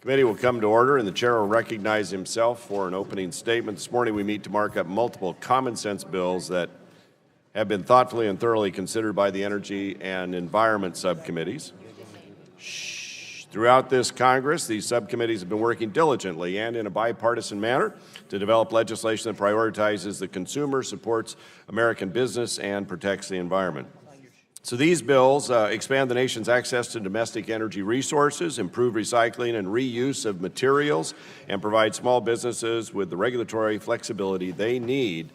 Committee will come to order, and the chair will recognize himself for an opening statement. This morning we meet to mark up multiple common sense bills that have been thoughtfully and thoroughly considered by the Energy and Environment subcommittees. Throughout this Congress, these subcommittees have been working diligently and in a bipartisan manner to develop legislation that prioritizes the consumer, supports American business, and protects the environment. So these bills expand the nation's access to domestic energy resources, improve recycling and reuse of materials, and provide small businesses with the regulatory flexibility they need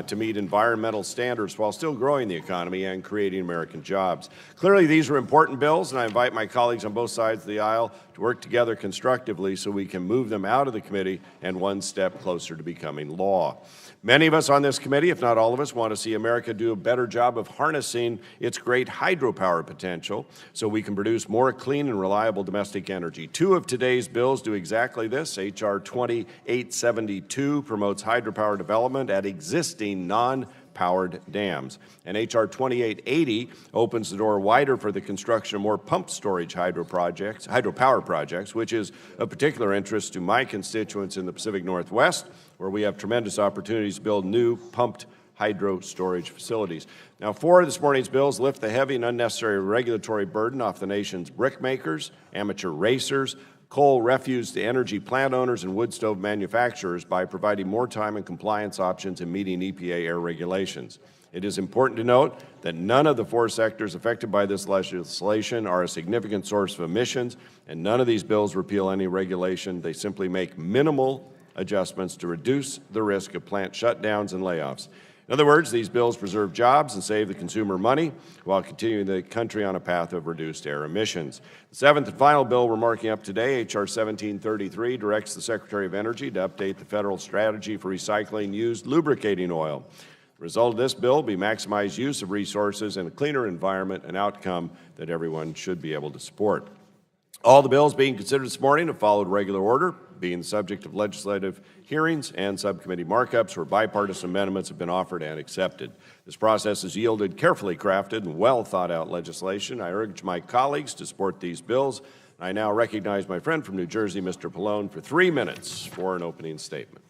to meet environmental standards while still growing the economy and creating American jobs. Clearly, these are important bills, and I invite my colleagues on both sides of the aisle to work together constructively so we can move them out of the committee and one step closer to becoming law. Many of us on this committee, if not all of us, want to see America do a better job of harnessing its great hydropower potential so we can produce more clean and reliable domestic energy. Two of today's bills do exactly this. H.R. 2872 promotes hydropower development at existing non-powered dams, and H.R. 2880 opens the door wider for the construction of more pump storage hydropower projects, which is of particular interest to my constituents in the Pacific Northwest, where we have tremendous opportunities to build new pumped hydro storage facilities. Now, four of this morning's bills lift the heavy and unnecessary regulatory burden off the nation's brick makers, amateur racers, coal refuse to energy plant owners, and wood stove manufacturers by providing more time and compliance options in meeting EPA air regulations. It is important to note that none of the four sectors affected by this legislation are a significant source of emissions, and none of these bills repeal any regulation. They simply make minimal adjustments to reduce the risk of plant shutdowns and layoffs. In other words, these bills preserve jobs and save the consumer money while continuing the country on a path of reduced air emissions. The seventh and final bill we're marking up today, H.R. 1733, directs the Secretary of Energy to update the federal strategy for recycling used lubricating oil. The result of this bill will be maximized use of resources and a cleaner environment, an outcome that everyone should be able to support. All the bills being considered this morning have followed regular order, being the subject of legislative hearings and subcommittee markups where bipartisan amendments have been offered and accepted. This process has yielded carefully crafted and well thought out legislation. I urge my colleagues to support these bills. I now recognize my friend from New Jersey, Mr. Pallone, for 3 minutes for an opening statement.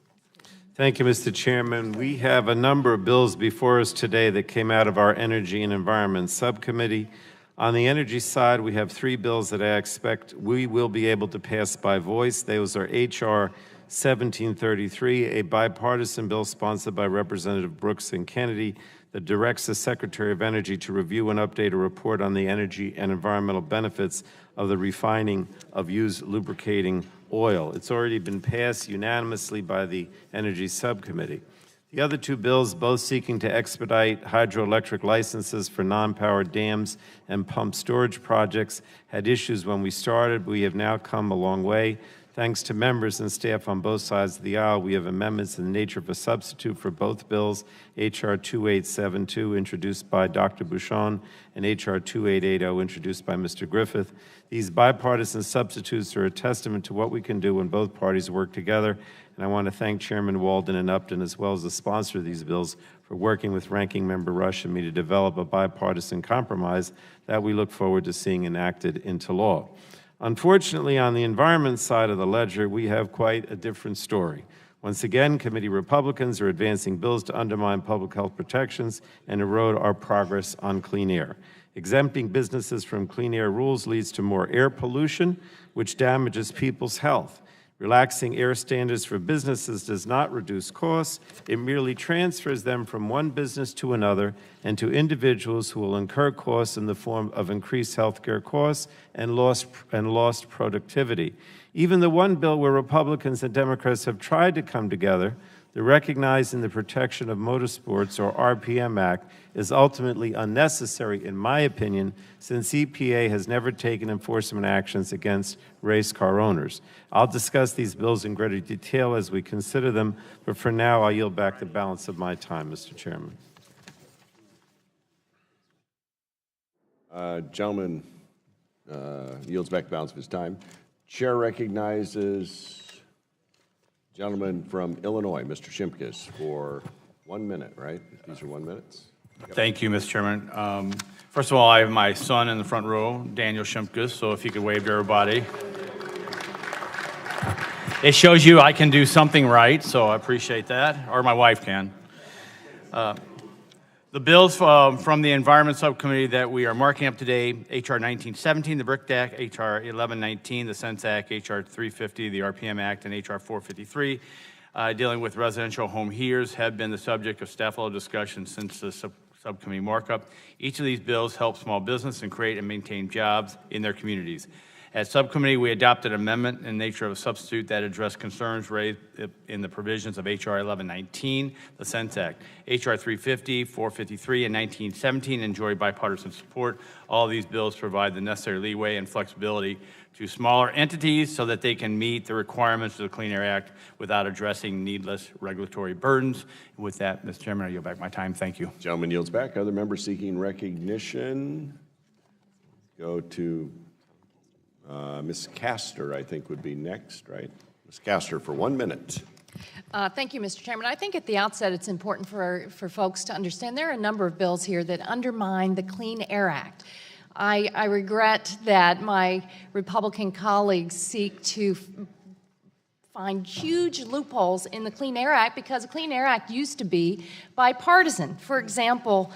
Thank you, Mr. Chairman. We have a number of bills before us today that came out of our Energy and Environment Subcommittee. On the energy side, we have 3 bills that I expect we will be able to pass by voice. Those are H.R. 1733, a bipartisan bill sponsored by Representative Brooks and Kennedy that directs the Secretary of Energy to review and update a report on the energy and environmental benefits of the refining of used lubricating oil. It's already been passed unanimously by the Energy Subcommittee. The other 2 bills, both seeking to expedite hydroelectric licenses for non-powered dams and pump storage projects, had issues when we started. We have now come a long way. Thanks to members and staff on both sides of the aisle, we have amendments in the nature of a substitute for both bills, H.R. 2872, introduced by Dr. Bouchon, and H.R. 2880, introduced by Mr. Griffith. These bipartisan substitutes are a testament to what we can do when both parties work together, and I want to thank Chairman Walden and Upton, as well as the sponsor of these bills, for working with Ranking Member Rush and me to develop a bipartisan compromise that we look forward to seeing enacted into law. Unfortunately, on the environment side of the ledger, we have quite a different story. Once again, committee Republicans are advancing bills to undermine public health protections and erode our progress on clean air. Exempting businesses from clean air rules leads to more air pollution, which damages people's health. Relaxing air standards for businesses does not reduce costs. It merely transfers them from one business to another and to individuals who will incur costs in the form of increased health care costs and lost productivity. Even the one bill where Republicans and Democrats have tried to come together, the Recognizing the Protection of Motorsports, or RPM Act, is ultimately unnecessary, in my opinion, since EPA has never taken enforcement actions against race car owners. I'll discuss these bills in greater detail as we consider them, but for now, I'll yield back the balance of my time, Mr. Chairman. Gentleman yields back the balance of his time. Chair recognizes gentleman from Illinois, Mr. Shimkus, for 1 minute, right? These are 1 minute. Yep. Thank you, Mr. Chairman. First of all, I have my son in the front row, Daniel Shimkus, so if you could wave to everybody. It shows you I can do something right, so I appreciate that, or my wife can. The bills from the Environment Subcommittee that we are marking up today, H.R. 1917, the BRIC Act, H.R. 1119, the Sense Act, H.R. 350, the RPM Act, and H.R. 453, dealing with residential home heaters, have been the subject of staff level discussion since the subcommittee markup. Each of these bills help small business and create and maintain jobs in their communities. At subcommittee, we adopted an amendment in nature of a substitute that addressed concerns raised in the provisions of H.R. 1119, the Sense Act. H.R. 350, 453, and 1917 enjoy bipartisan support. All of these bills provide the necessary leeway and flexibility to smaller entities so that they can meet the requirements of the Clean Air Act without addressing needless regulatory burdens. With that, Mr. Chairman, I yield back my time. Thank you. Gentleman yields back. Other members seeking recognition? Go to Ms. Castor, I think, would be next, right? Ms. Castor, for 1 minute. Thank you, Mr. Chairman. I think at the outset it's important for folks to understand there are a number of bills here that undermine the Clean Air Act. I regret that my Republican colleagues seek to find huge loopholes in the Clean Air Act because the Clean Air Act used to be bipartisan. For example,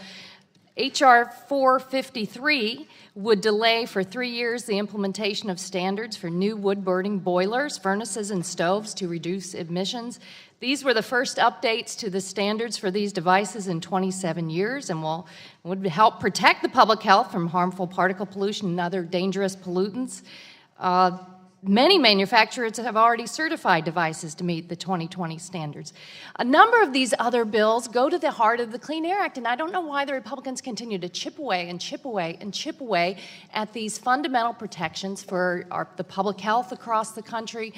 H.R. 453 would delay for 3 years the implementation of standards for new wood-burning boilers, furnaces, and stoves to reduce emissions. These were the first updates to the standards for these devices in 27 years and would help protect the public health from harmful particle pollution and other dangerous pollutants. Many manufacturers have already certified devices to meet the 2020 standards. A number of these other bills go to the heart of the Clean Air Act, and I don't know why the Republicans continue to chip away and chip away and chip away at these fundamental protections for the public health across the country.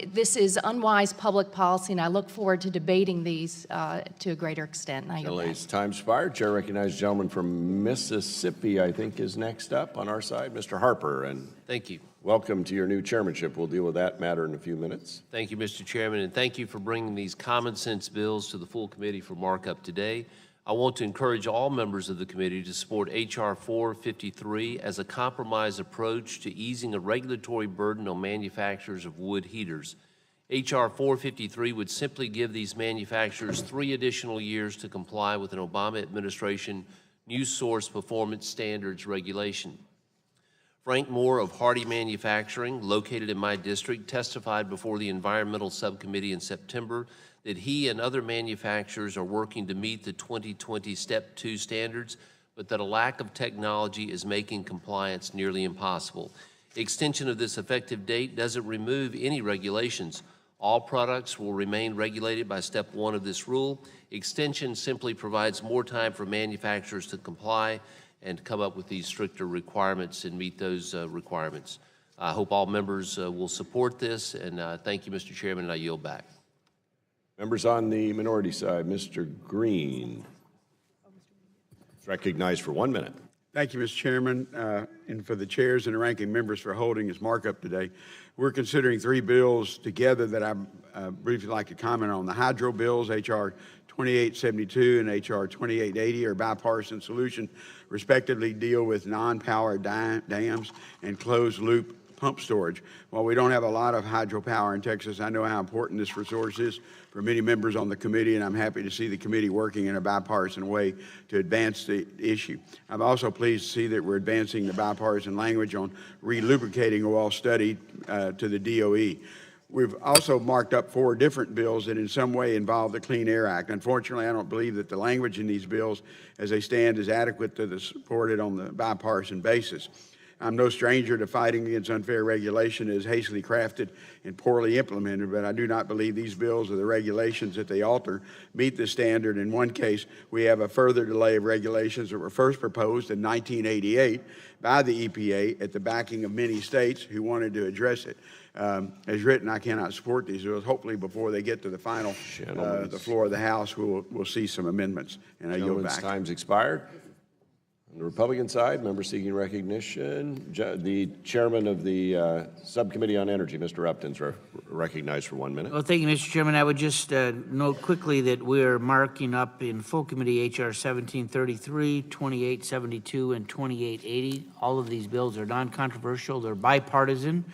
This is unwise public policy, and I look forward to debating these to a greater extent. Time's expired. Chair recognizes the gentleman from Mississippi, I think, is next up on our side, Mr. Harper. And thank you. Welcome to your new chairmanship. We'll deal with that matter in a few minutes. Thank you, Mr. Chairman, and thank you for bringing these common sense bills to the full committee for markup today. I want to encourage all members of the committee to support H.R. 453 as a compromise approach to easing a regulatory burden on manufacturers of wood heaters. H.R. 453 would simply give these manufacturers 3 additional years to comply with an Obama administration new source performance standards regulation. Frank Moore of Hardy Manufacturing, located in my district, testified before the Environmental Subcommittee in September that he and other manufacturers are working to meet the 2020 Step 2 standards, but that a lack of technology is making compliance nearly impossible. Extension of this effective date doesn't remove any regulations. All products will remain regulated by Step 1 of this rule. Extension simply provides more time for manufacturers to comply and come up with these stricter requirements and meet those requirements. I hope all members will support this, and thank you, Mr. Chairman, and I yield back. Members on the minority side, Mr. Green is recognized for 1 minute. Thank you, Mr. Chairman, and for the chairs and the ranking members for holding this markup today. We're considering 3 bills together that I briefly like to comment on. The hydro bills, H.R. 2872 and H.R. 2880, are bipartisan solution, respectively deal with non-power dams and closed-loop pump storage. While we don't have a lot of hydropower in Texas, I know how important this resource is for many members on the committee, and I'm happy to see the committee working in a bipartisan way to advance the issue. I'm also pleased to see that we're advancing the bipartisan language on relubricating oil study to the DOE. We've also marked up 4 different bills that in some way involve the Clean Air Act. Unfortunately, I don't believe that the language in these bills as they stand is adequate to support it on the bipartisan basis. I'm no stranger to fighting against unfair regulation as hastily crafted and poorly implemented, but I do not believe these bills or the regulations that they alter meet the standard. In one case, we have a further delay of regulations that were first proposed in 1988 by the EPA at the backing of many states who wanted to address it. As written, I cannot support these bills. Hopefully, before they get to the final, the floor of the House, we'll see some amendments. And I yield back. Time's expired. On the Republican side, member seeking recognition, the chairman of the Subcommittee on Energy, Mr. Upton's recognized for 1 minute. Well, thank you, Mr. Chairman. I would just note quickly that we're marking up in full committee H.R. 1733, 2872, and 2880. All of these bills are non-controversial. They're bipartisan.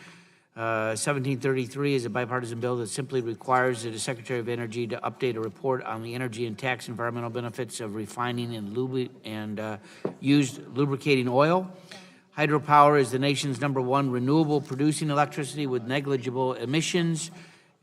1733 is a bipartisan bill that simply requires the Secretary of Energy to update a report on the energy and tax environmental benefits of refining and used lubricating oil. Hydropower is the nation's #1 renewable producing electricity with negligible emissions.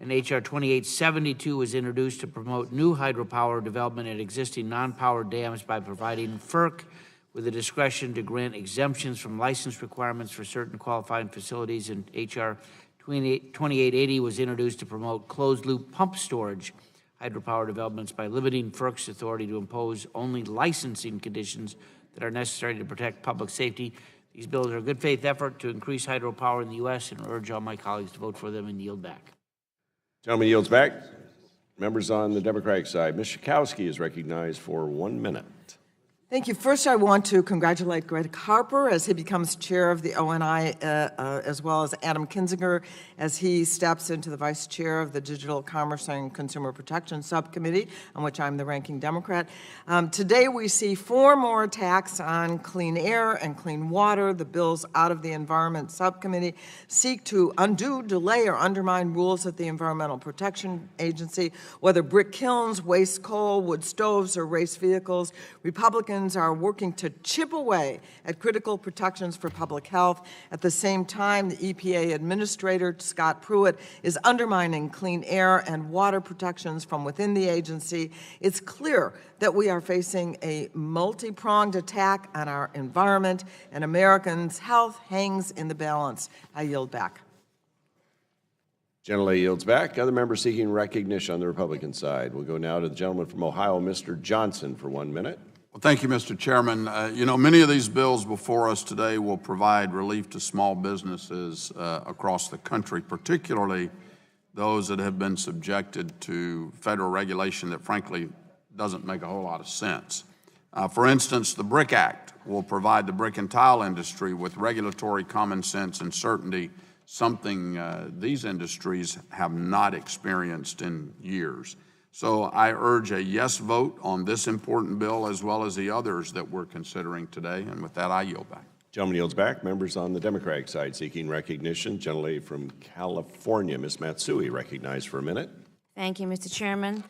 And H.R. 2872 was introduced to promote new hydropower development at existing non-power dams by providing FERC with the discretion to grant exemptions from license requirements for certain qualifying facilities. And H.R. 2880 was introduced to promote closed-loop pump storage hydropower developments by limiting FERC's authority to impose only licensing conditions that are necessary to protect public safety. These bills are a good faith effort to increase hydropower in the U.S. and urge all my colleagues to vote for them and yield back. Gentleman yields back. Members on the Democratic side, Ms. Schakowsky is recognized for 1 minute. Thank you. First, I want to congratulate Greg Harper as he becomes chair of the ONI, as well as Adam Kinzinger as he steps into the vice chair of the Digital Commerce and Consumer Protection Subcommittee, on which I'm the ranking Democrat. Today, we see 4 more attacks on clean air and clean water. The bills out of the Environment Subcommittee seek to undo, delay, or undermine rules at the Environmental Protection Agency, whether brick kilns, waste coal, wood stoves, or race vehicles. Republicans are working to chip away at critical protections for public health. At the same time, the EPA Administrator, Scott Pruitt, is undermining clean air and water protections from within the agency. It's clear that we are facing a multi-pronged attack on our environment, and Americans' health hangs in the balance. I yield back. Gentleman yields back. Other members seeking recognition on the Republican side. We'll go now to the gentleman from Ohio, Mr. Johnson, for 1 minute. Well, thank you, Mr. Chairman. You know, many of these bills before us today will provide relief to small businesses across the country, particularly those that have been subjected to federal regulation that, frankly, doesn't make a whole lot of sense. For instance, the BRIC Act will provide the brick and tile industry with regulatory common sense and certainty, something these industries have not experienced in years. So I urge a yes vote on this important bill as well as the others that we're considering today. And with that, I yield back. Gentleman yields back. Members on the Democratic side seeking recognition. Gentlelady from California, Ms. Matsui, recognized for a minute. Thank you, Mr. Chairman.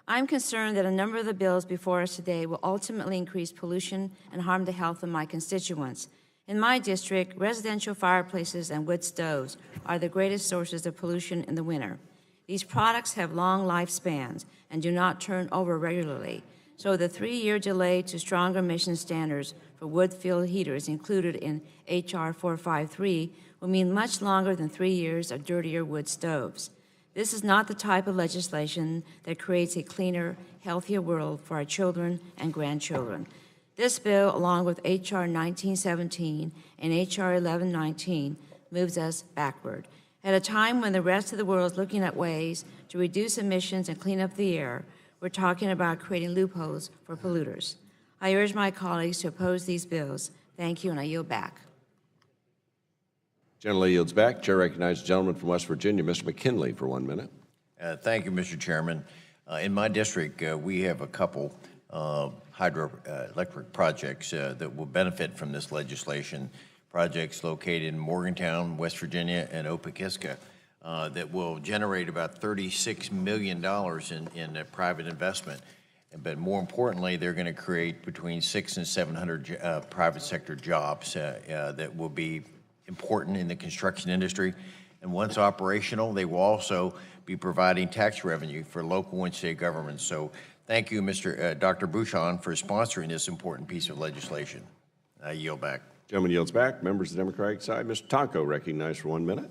I'm concerned that a number of the bills before us today will ultimately increase pollution and harm the health of my constituents. In my district, residential fireplaces and wood stoves are the greatest sources of pollution in the winter. These products have long lifespans and do not turn over regularly, so the 3-year delay to stronger emission standards for wood-fueled heaters included in H.R. 453 will mean much longer than 3 years of dirtier wood stoves. This is not the type of legislation that creates a cleaner, healthier world for our children and grandchildren. This bill, along with H.R. 1917 and H.R. 1119, moves us backward. At a time when the rest of the world is looking at ways to reduce emissions and clean up the air, we're talking about creating loopholes for polluters. I urge my colleagues to oppose these bills. Thank you, and I yield back. Gentleman yields back. Chair recognizes the gentleman from West Virginia, Mr. McKinley, for 1 minute. Thank you, Mr. Chairman. In my district, we have a couple hydroelectric projects that will benefit from this legislation. Projects located in Morgantown, West Virginia, and Opakiska that will generate about $36 million in private investment. But more importantly, they're going to create between 600 and 700 private sector jobs that will be important in the construction industry. And once operational, they will also be providing tax revenue for local and state governments. So thank you, Dr. Bouchon, for sponsoring this important piece of legislation. I yield back. Gentleman yields back. Members of the Democratic side, Mr. Tonko, recognized for 1 minute.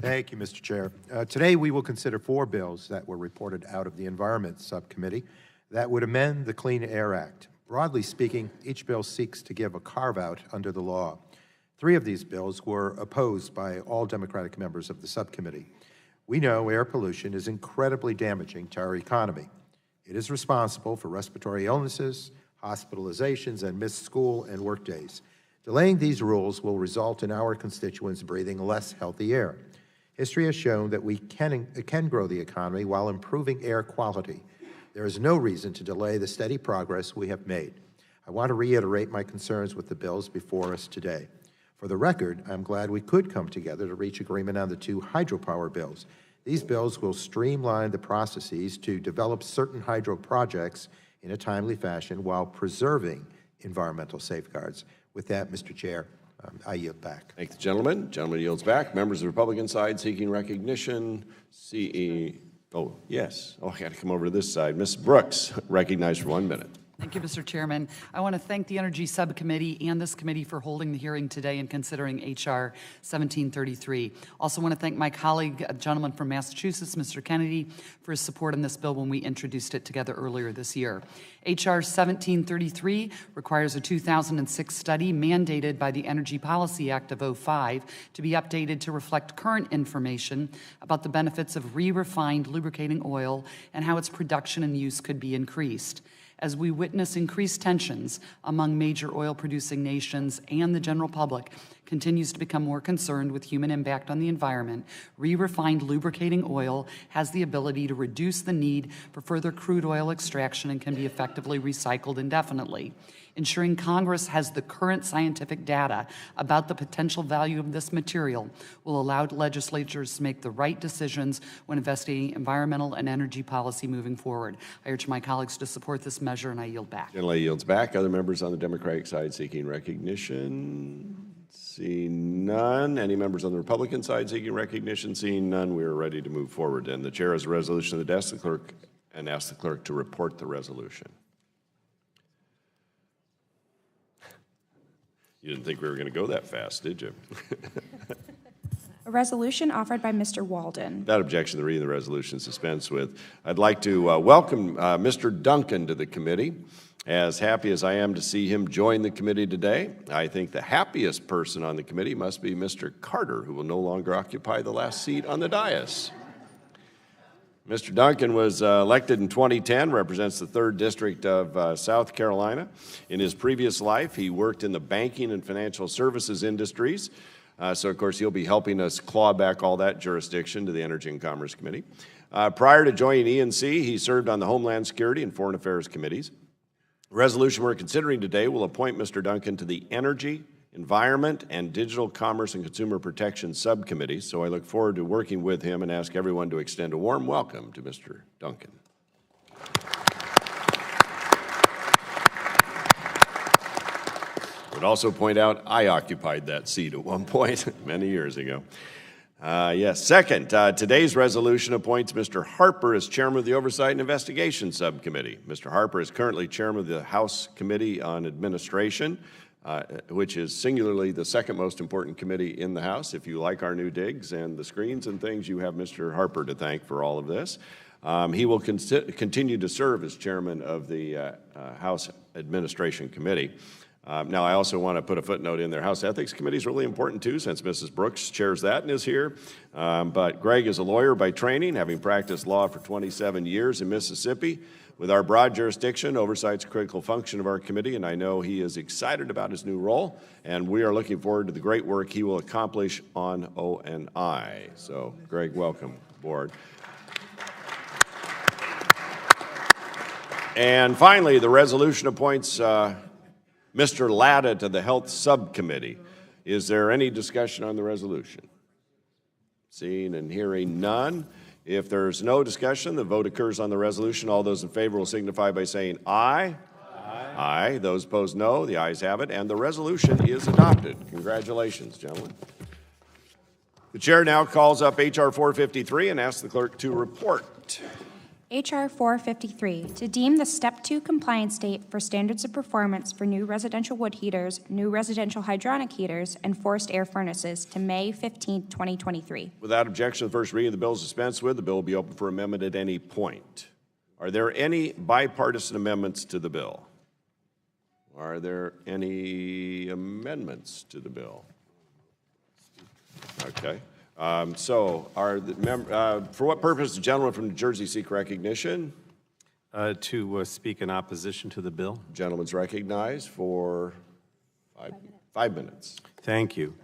Thank you, Mr. Chair. Today, we will consider 4 bills that were reported out of the Environment Subcommittee that would amend the Clean Air Act. Broadly speaking, each bill seeks to give a carve-out under the law. 3 of these bills were opposed by all Democratic members of the subcommittee. We know air pollution is incredibly damaging to our economy. It is responsible for respiratory illnesses, hospitalizations, and missed school and work days. Delaying these rules will result in our constituents breathing less healthy air. History has shown that we can grow the economy while improving air quality. There is no reason to delay the steady progress we have made. I want to reiterate my concerns with the bills before us today. For the record, I'm glad we could come together to reach agreement on the two hydropower bills. These bills will streamline the processes to develop certain hydro projects in a timely fashion while preserving environmental safeguards. With that, Mr. Chair, I yield back. Thank the gentleman. Gentleman yields back. Members of the Republican side seeking recognition. Oh, yes. Oh, I got to come over to this side. Ms. Brooks, recognized for 1 minute. Thank you, Mr. Chairman. I want to thank the Energy Subcommittee and this committee for holding the hearing today and considering H.R. 1733. Also want to thank my colleague, a gentleman from Massachusetts, Mr. Kennedy, for his support on this bill when we introduced it together earlier this year. H.R. 1733 requires a 2006 study mandated by the Energy Policy Act of 2005 to be updated to reflect current information about the benefits of re-refined lubricating oil and how its production and use could be increased. As we witness increased tensions among major oil-producing nations and the general public continues to become more concerned with human impact on the environment, re-refined lubricating oil has the ability to reduce the need for further crude oil extraction and can be effectively recycled indefinitely. Ensuring Congress has the current scientific data about the potential value of this material will allow legislatures to make the right decisions when investigating environmental and energy policy moving forward. I urge my colleagues to support this measure, and I yield back. Gentleman yields back. Other members on the Democratic side seeking recognition? Seeing none. Any members on the Republican side seeking recognition? Seeing none, we are ready to move forward. And the chair has a resolution of the desk, the clerk, and asks the clerk to report the resolution. You didn't think we were going to go that fast, did you? A resolution offered by Mr. Walden. Without objection, the reading of the resolution is dispensed with. I'd like to welcome Mr. Duncan to the committee. As happy as I am to see him join the committee today, I think the happiest person on the committee must be Mr. Carter, who will no longer occupy the last seat on the dais. Mr. Duncan was elected in 2010, represents the 3rd District of South Carolina. In his previous life, he worked in the banking and financial services industries. So, of course, he'll be helping us claw back all that jurisdiction to the Energy and Commerce Committee. Prior to joining ENC, he served on the Homeland Security and Foreign Affairs Committees. The resolution we're considering today will appoint Mr. Duncan to the Energy, Environment, and Digital Commerce and Consumer Protection Subcommittees, so I look forward to working with him and ask everyone to extend a warm welcome to Mr. Duncan. I would also point out I occupied that seat at one point many years ago. Yes. Second, today's resolution appoints Mr. Harper as chairman of the Oversight and Investigation Subcommittee. Mr. Harper is currently chairman of the House Committee on Administration, which is singularly the second most important committee in the House. If you like our new digs and the screens and things, you have Mr. Harper to thank for all of this. He will continue to serve as chairman of the House Administration Committee. Now, I also want to put a footnote in there. House Ethics Committee is really important, too, since Mrs. Brooks chairs that and is here. But Greg is a lawyer by training, having practiced law for 27 years in Mississippi. With our broad jurisdiction, oversight's a critical function of our committee, and I know he is excited about his new role, and we are looking forward to the great work he will accomplish on ONI. So, Greg, welcome aboard. And finally, the resolution appoints Mr. Latta to the Health Subcommittee. Is there any discussion on the resolution? Seeing and hearing none. If there's no discussion, the vote occurs on the resolution. All those in favor will signify by saying aye. Aye. Aye. Those opposed, no. The ayes have it, and the resolution is adopted. Congratulations, gentlemen. The chair now calls up H.R. 453 and asks the clerk to report. H.R. 453, to deem the Step 2 compliance date for standards of performance for new residential wood heaters, new residential hydronic heaters, and forced air furnaces to May 15, 2023. Without objection, the first reading of the bill is dispensed with. The bill will be open for amendment at any point. Are there any bipartisan amendments to the bill? Are there any amendments to the bill? Okay. For what purpose does the gentleman from New Jersey seek recognition? To speak in opposition to the bill. Gentleman's recognized for 5 minutes. Thank you.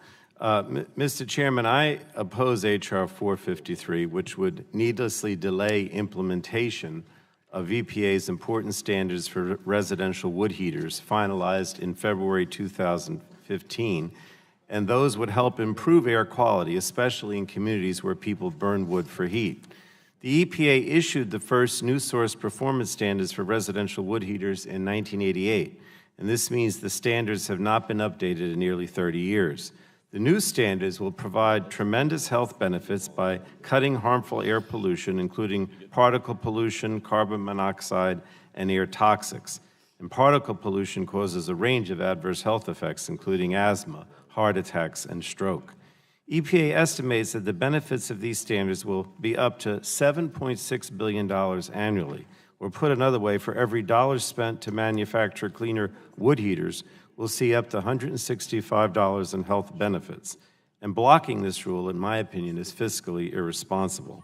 Mr. Chairman, I oppose H.R. 453, which would needlessly delay implementation of EPA's important standards for residential wood heaters finalized in February 2015 and those would help improve air quality, especially in communities where people burn wood for heat. The EPA issued the first new source performance standards for residential wood heaters in 1988, and this means the standards have not been updated in nearly 30 years. The new standards will provide tremendous health benefits by cutting harmful air pollution, including particle pollution, carbon monoxide, and air toxics. And particle pollution causes a range of adverse health effects, including asthma, heart attacks, and stroke. EPA estimates that the benefits of these standards will be up to $7.6 billion annually. Or put another way, for every dollar spent to manufacture cleaner wood heaters, we'll see up to $165 in health benefits. And blocking this rule, in my opinion, is fiscally irresponsible.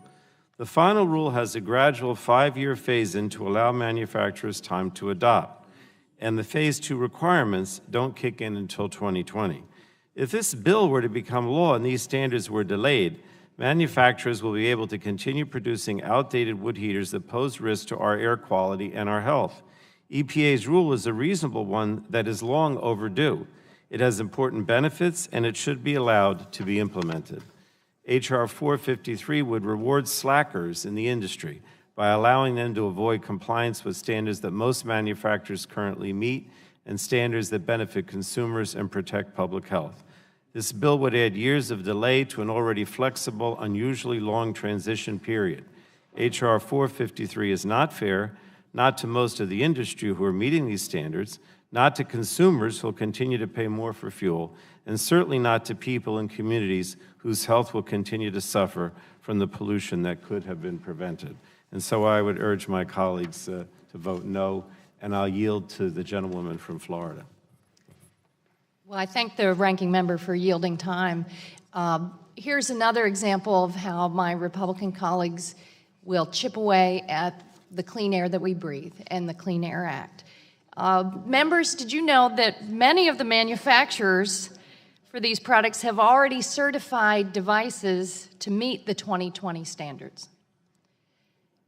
The final rule has a gradual 5-year phase-in to allow manufacturers time to adopt, and the Phase 2 requirements don't kick in until 2020. If this bill were to become law and these standards were delayed, manufacturers will be able to continue producing outdated wood heaters that pose risk to our air quality and our health. EPA's rule is a reasonable one that is long overdue. It has important benefits, and it should be allowed to be implemented. H.R. 453 would reward slackers in the industry by allowing them to avoid compliance with standards that most manufacturers currently meet and standards that benefit consumers and protect public health. This bill would add years of delay to an already flexible, unusually long transition period. H.R. 453 is not fair, not to most of the industry who are meeting these standards, not to consumers who will continue to pay more for fuel, and certainly not to people in communities whose health will continue to suffer from the pollution that could have been prevented. And so I would urge my colleagues to vote no, and I'll yield to the gentlewoman from Florida. Well, I thank the ranking member for yielding time. Here's another example of how my Republican colleagues will chip away at the clean air that we breathe and the Clean Air Act. Members, did you know that many of the manufacturers for these products have already certified devices to meet the 2020 standards?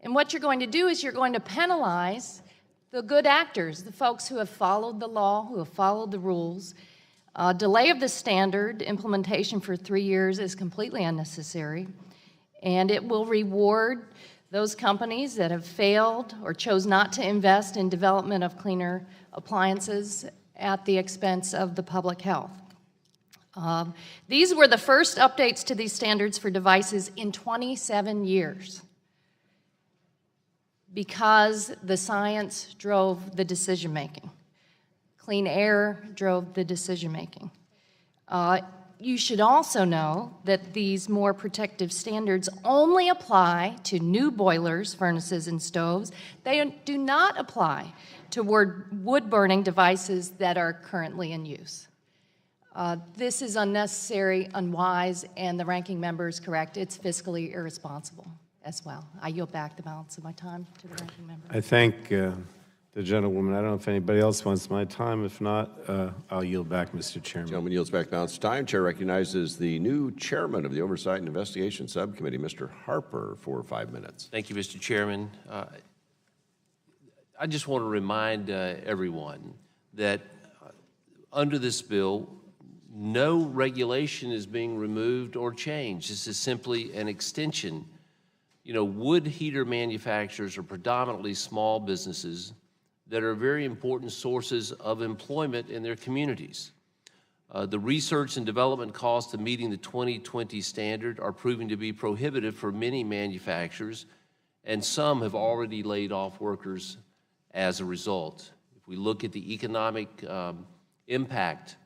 And what you're going to do is you're going to penalize the good actors, the folks who have followed the law, who have followed the rules. Delay of the standard implementation for 3 years is completely unnecessary, and it will reward those companies that have failed or chose not to invest in development of cleaner appliances at the expense of the public health. These were the first updates to these standards for devices in 27 years because the science drove the decision-making. Clean air drove the decision-making. You should also know that these more protective standards only apply to new boilers, furnaces, and stoves. They do not apply to wood-burning devices that are currently in use. This is unnecessary, unwise, and the ranking member is correct. It's fiscally irresponsible as well. I yield back the balance of my time to the ranking member. I thank the gentlewoman. I don't know if anybody else wants my time. If not, I'll yield back, Mr. Chairman. Gentleman yields back balance of time. Chair recognizes the new chairman of the Oversight and Investigation Subcommittee, Mr. Harper, for 5 minutes. Thank you, Mr. Chairman. I just want to remind everyone that under this bill, no regulation is being removed or changed. This is simply an extension. You know, wood heater manufacturers are predominantly small businesses that are very important sources of employment in their communities. The research and development costs of meeting the 2020 standard are proving to be prohibitive for many manufacturers, and some have already laid off workers as a result. If we look at the economic impact,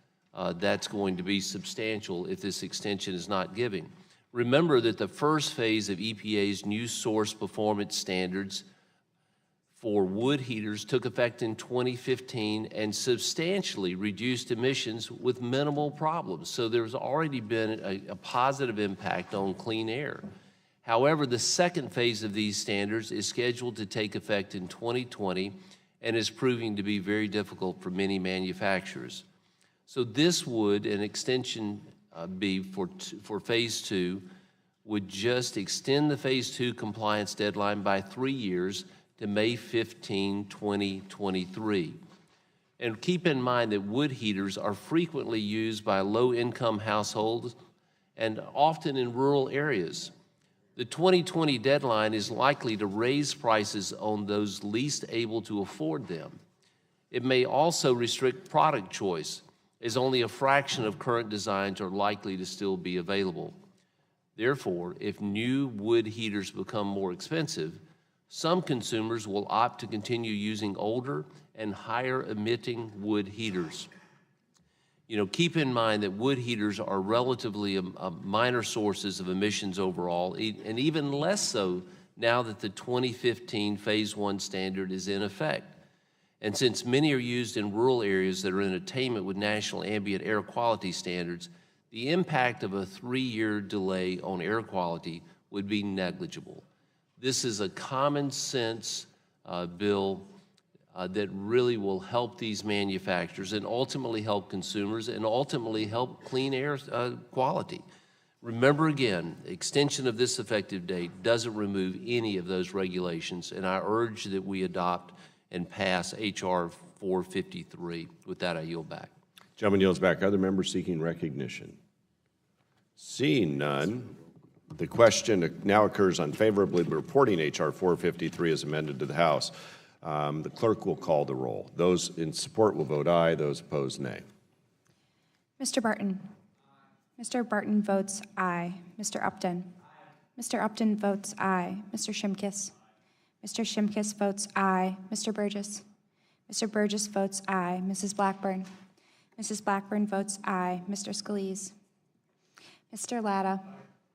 that's going to be substantial if this extension is not given. Remember that the first phase of EPA's new source performance standards for wood heaters took effect in 2015 and substantially reduced emissions with minimal problems. So there's already been a positive impact on clean air. However, the second phase of these standards is scheduled to take effect in 2020 and is proving to be very difficult for many manufacturers. So this would, an extension be for phase 2, would just extend the phase 2 compliance deadline by 3 years to May 15, 2023. And keep in mind that wood heaters are frequently used by low-income households and often in rural areas. The 2020 deadline is likely to raise prices on those least able to afford them. It may also restrict product choice, as only a fraction of current designs are likely to still be available. Therefore, if new wood heaters become more expensive, some consumers will opt to continue using older and higher emitting wood heaters. Keep in mind that wood heaters are relatively minor sources of emissions overall, and even less so now that the 2015 Phase 1 standard is in effect. And since many are used in rural areas that are in attainment with national ambient air quality standards, the impact of a 3-year delay on air quality would be negligible. This is a common sense bill that really will help these manufacturers and ultimately help consumers and ultimately help clean air quality. Remember again, extension of this effective date doesn't remove any of those regulations, and I urge that we adopt and pass H.R. 453. With that, I yield back. Gentleman yields back. Other members seeking recognition? Seeing none, the question now occurs unfavorably reporting H.R. 453 as amended to the House. The clerk will call the roll. Those in support will vote aye. Those opposed, nay. Mr. Barton. Mr. Barton votes aye. Mr. Upton. Mr. Upton votes aye. Mr. Shimkus. Mr. Shimkus votes aye. Mr. Burgess. Mr. Burgess votes aye. Mrs. Blackburn. Mrs. Blackburn votes aye. Mr. Scalise. Mr. Latta.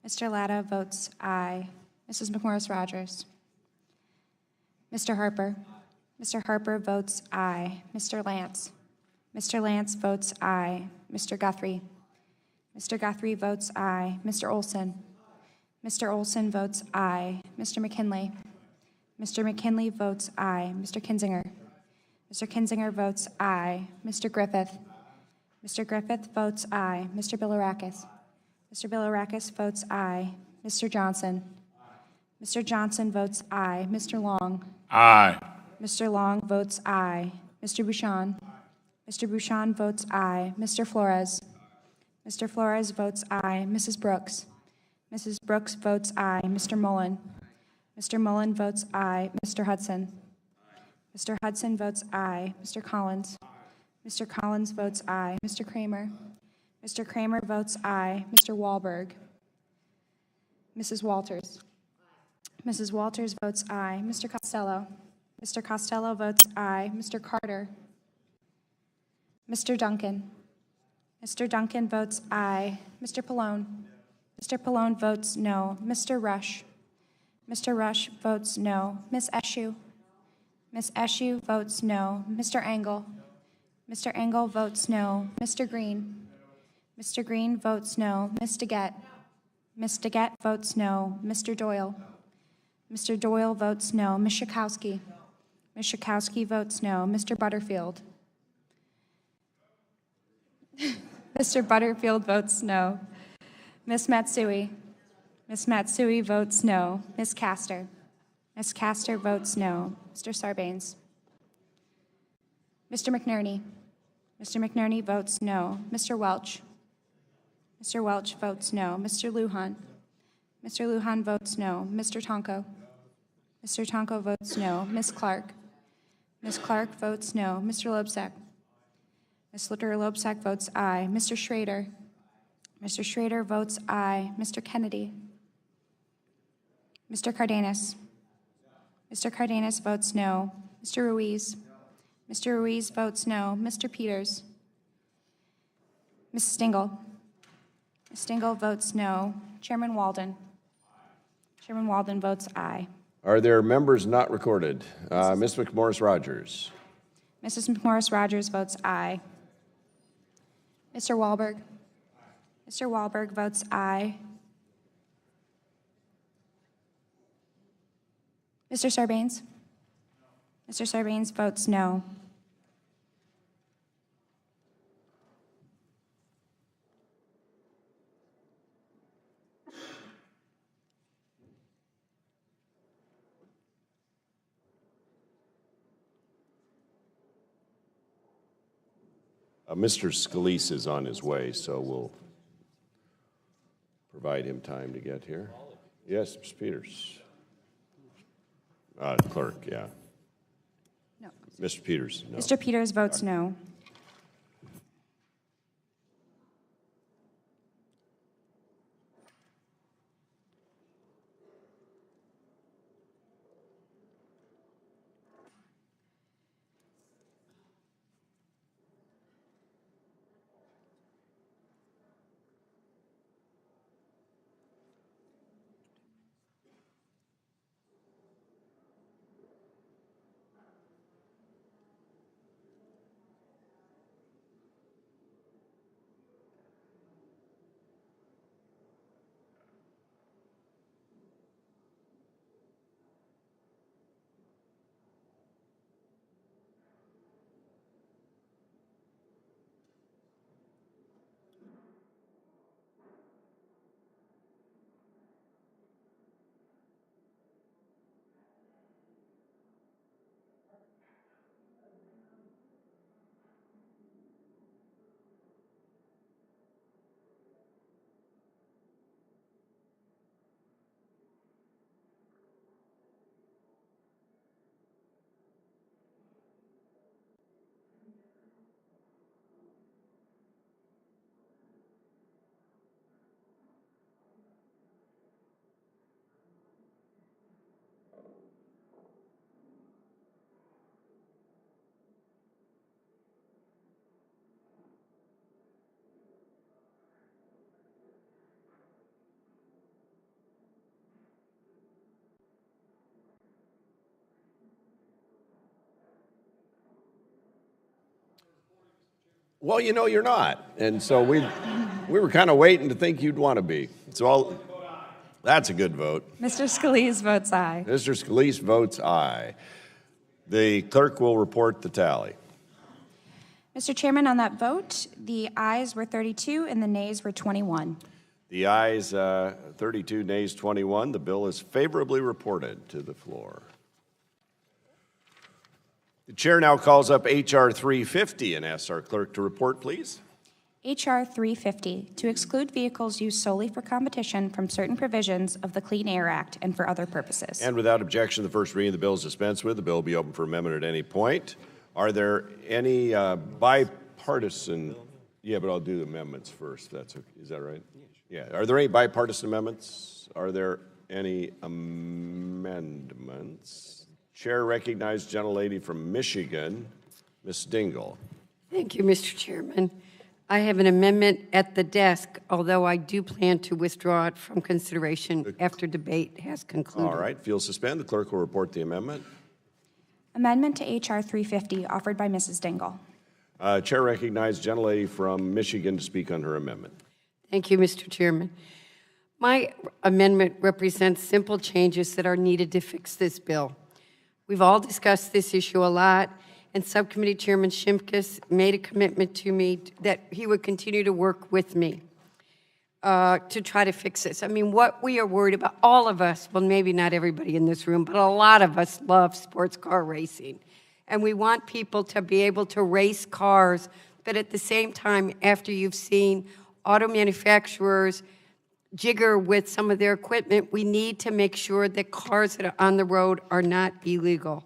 Mr. Latta votes aye. Mrs. McMorris-Rogers. Mr. Harper. Mr. Harper votes aye. Mr. Lance. Mr. Lance votes aye. Mr. Guthrie. Mr. Guthrie votes aye. Mr. Olson. Mr. Olson votes aye. Mr. McKinley. Mr. McKinley votes aye. Mr. Kinzinger. Mr. Kinzinger votes aye. Mr. Griffith. Mr. Griffith votes aye. Mr. Bilirakis. Mr. Bilirakis votes aye. Mr. Johnson. Mr. Johnson votes aye. Mr. Long. Aye. Mr. Long votes aye. Mr. Bouchon. Mr. Bouchon votes aye. Mr. Flores. Mr. Flores votes aye. Mrs. Brooks. Mrs. Brooks votes aye. Mr. Mullen. Mr. Mullen votes aye. Mr. Hudson. Mr. Hudson votes aye. Mr. Collins. Mr. Collins votes aye. Mr. Kramer. Mr. Kramer votes aye. Mr. Wahlberg. Mrs. Walters. Mrs. Walters votes aye. Mr. Costello. Mr. Costello votes aye. Mr. Carter. Mr. Duncan. Mr. Duncan votes aye. Mr. Pallone. Mr. Pallone votes no. Mr. Rush. Mr. Rush votes no. Miss Eshue. Miss Eshue votes no. Mr. Engel. Mr. Engel votes no. Mr. Green. Mr. Green votes no. Ms. DeGette. Ms. DeGette votes no. Mr. Doyle. Mr. Doyle votes no. Ms. Schakowsky. Ms. Schakowsky votes no. Mr. Butterfield. Mr. Butterfield votes no. Ms. Matsui. Ms. Matsui votes no. Ms. Castor. Ms. Castor votes no. Mr. Sarbanes. Mr. McNerney. Mr. McNerney votes no. Mr. Welch. Mr. Welch votes no. Mr. Lujan. Mr. Lujan votes no. Mr. Tonko. Mr. Tonko votes no. Ms. Clark. Ms. Clark votes no. Mr. Lobsack. Mr. Lobsack votes aye. Mr. Schrader. Mr. Schrader votes aye. Mr. Kennedy. Mr. Cardenas. Mr. Cardenas votes no. Mr. Ruiz. Mr. Ruiz votes no. Mr. Peters. Mrs. Stingle. Ms. Stingle votes no. Chairman Walden. Chairman Walden votes aye. Are there members not recorded? Ms. McMorris-Rogers. Mrs. McMorris-Rogers votes aye. Mr. Wahlberg. Mr. Wahlberg votes aye. Mr. Sarbanes? Mr. Sarbanes votes no. Mr. Scalise is on his way, so we'll provide him time to get here. Yes, Mr. Peters. Clerk, yeah. No. Mr. Peters, no. Mr. Peters votes no. Well, you know you're not, and so we were kind of waiting to think you'd want to be. So that's a good vote. Mr. Scalise votes aye. Mr. Scalise votes aye. The clerk will report the tally. Mr. Chairman, on that vote, the ayes were 32 and the nays were 21. The ayes 32, nays 21. The bill is favorably reported to the floor. The chair now calls up H.R. 350 and asks our clerk to report, please. H.R. 350, to exclude vehicles used solely for competition from certain provisions of the Clean Air Act and for other purposes. And without objection, the first reading of the bill is dispensed with. The bill will be open for amendment at any point. Are there any bipartisan? Yeah, but I'll do the amendments first. That's okay. Is that right? Yeah. Are there any bipartisan amendments? Are there any amendments? Chair recognizes gentlelady from Michigan, Ms. Dingell. Thank you, Mr. Chairman. I have an amendment at the desk, although I do plan to withdraw it from consideration after debate has concluded. All right. Field suspend. The clerk will report the amendment. Amendment to H.R. 350, offered by Mrs. Dingell. Chair recognizes gentlelady from Michigan to speak on her amendment. Thank you, Mr. Chairman. My amendment represents simple changes that are needed to fix this bill. We've all discussed this issue a lot, and Subcommittee Chairman Shimkus made a commitment to me that he would continue to work with me to try to fix this. I mean, what we are worried about, all of us, well, maybe not everybody in this room, but a lot of us love sports car racing. And we want people to be able to race cars, but at the same time, after you've seen auto manufacturers jigger with some of their equipment, we need to make sure that cars that are on the road are not illegal.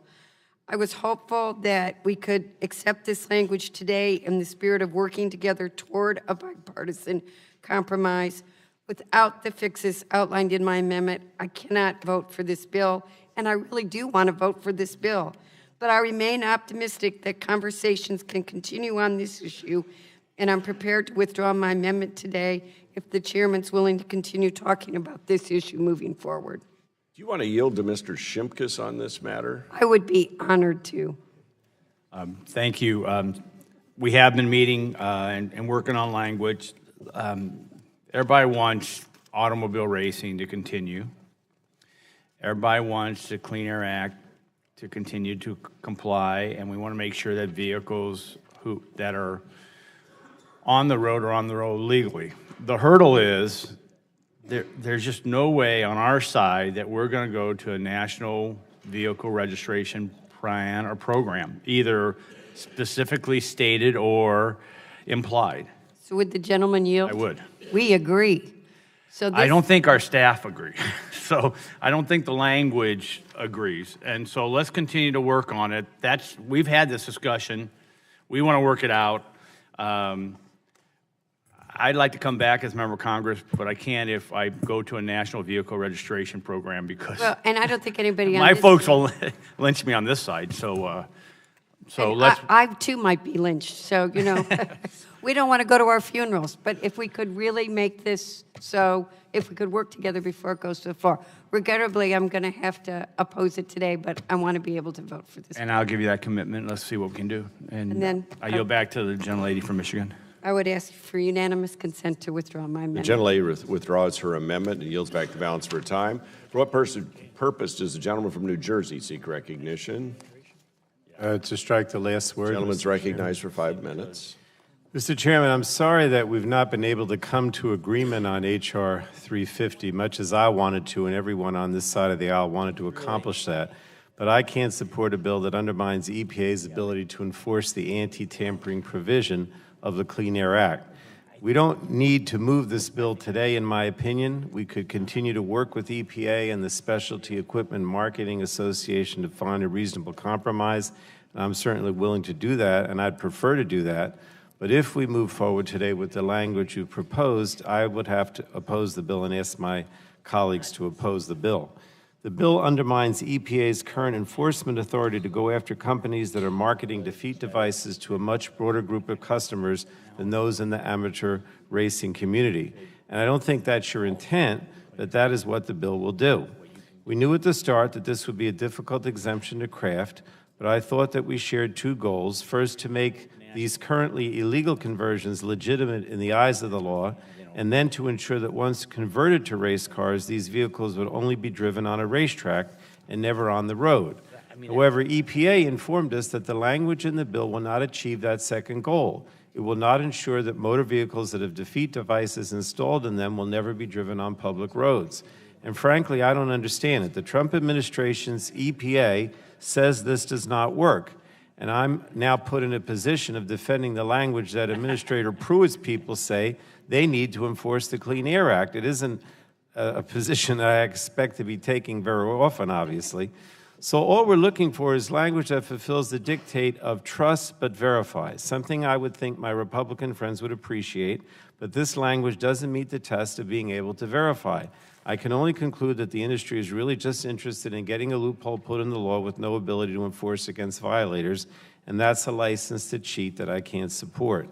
I was hopeful that we could accept this language today in the spirit of working together toward a bipartisan compromise. Without the fixes outlined in my amendment, I cannot vote for this bill, and I really do want to vote for this bill. But I remain optimistic that conversations can continue on this issue, and I'm prepared to withdraw my amendment today if the chairman's willing to continue talking about this issue moving forward. Do you want to yield to Mr. Shimkus on this matter? I would be honored to. Thank you. We have been meeting and working on language. Everybody wants automobile racing to continue. Everybody wants the Clean Air Act to continue to comply, and we want to make sure that vehicles that are on the road are on the road legally. The hurdle is there's just no way on our side that we're going to go to a national vehicle registration plan or program, either specifically stated or implied. So would the gentleman yield? I would. We agree. So this, I don't think our staff agree. So I don't think the language agrees. And so let's continue to work on it. We've had this discussion. We want to work it out. I'd like to come back as a member of Congress, but I can't if I go to a national vehicle registration program because well, and I don't think anybody on my this, folks will lynch me on this side. So let's. I too might be lynched. So we don't want to go to our funerals. But if we could really make this so, if we could work together before it goes to the floor. Regrettably, I'm going to have to oppose it today, but I want to be able to vote for this. And I'll give you that commitment. Let's see what we can do. And then I yield back to the gentlelady from Michigan. I would ask for unanimous consent to withdraw my amendment. The gentlelady withdraws her amendment and yields back the balance of her time. For what purpose does the gentleman from New Jersey seek recognition? To strike the last word. The gentleman's recognized for 5 minutes. Mr. Chairman, I'm sorry that we've not been able to come to agreement on H.R. 350, much as I wanted to and everyone on this side of the aisle wanted to accomplish that. But I can't support a bill that undermines EPA's ability to enforce the anti-tampering provision of the Clean Air Act. We don't need to move this bill today, in my opinion. We could continue to work with EPA and the Specialty Equipment Marketing Association to find a reasonable compromise. And I'm certainly willing to do that, and I'd prefer to do that. But if we move forward today with the language you proposed, I would have to oppose the bill and ask my colleagues to oppose the bill. The bill undermines EPA's current enforcement authority to go after companies that are marketing defeat devices to a much broader group of customers than those in the amateur racing community. And I don't think that's your intent, but that is what the bill will do. We knew at the start that this would be a difficult exemption to craft, but I thought that we shared two goals. First, to make these currently illegal conversions legitimate in the eyes of the law, and then to ensure that once converted to race cars, these vehicles would only be driven on a racetrack and never on the road. However, EPA informed us that the language in the bill will not achieve that second goal. It will not ensure that motor vehicles that have defeat devices installed in them will never be driven on public roads. And frankly, I don't understand it. The Trump administration's EPA says this does not work. And I'm now put in a position of defending the language that Administrator Pruitt's people say they need to enforce the Clean Air Act. It isn't a position that I expect to be taking very often, obviously. So all we're looking for is language that fulfills the dictate of trust but verifies, something I would think my Republican friends would appreciate, but this language doesn't meet the test of being able to verify. I can only conclude that the industry is really just interested in getting a loophole put in the law with no ability to enforce against violators, and that's a license to cheat that I can't support.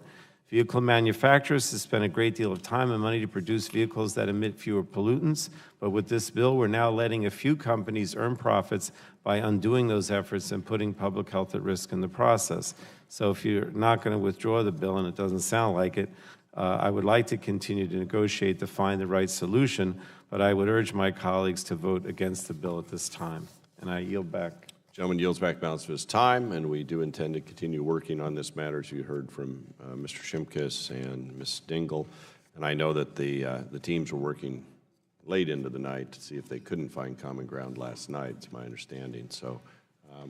Vehicle manufacturers have spent a great deal of time and money to produce vehicles that emit fewer pollutants, but with this bill, we're now letting a few companies earn profits by undoing those efforts and putting public health at risk in the process. So if you're not going to withdraw the bill, and it doesn't sound like it, I would like to continue to negotiate to find the right solution, but I would urge my colleagues to vote against the bill at this time. And I yield back. Gentleman yields back balance of his time, and we do intend to continue working on this matter, as you heard from Mr. Shimkus and Ms. Dingell. And I know that the teams were working late into the night to see if they couldn't find common ground last night, it's my understanding. So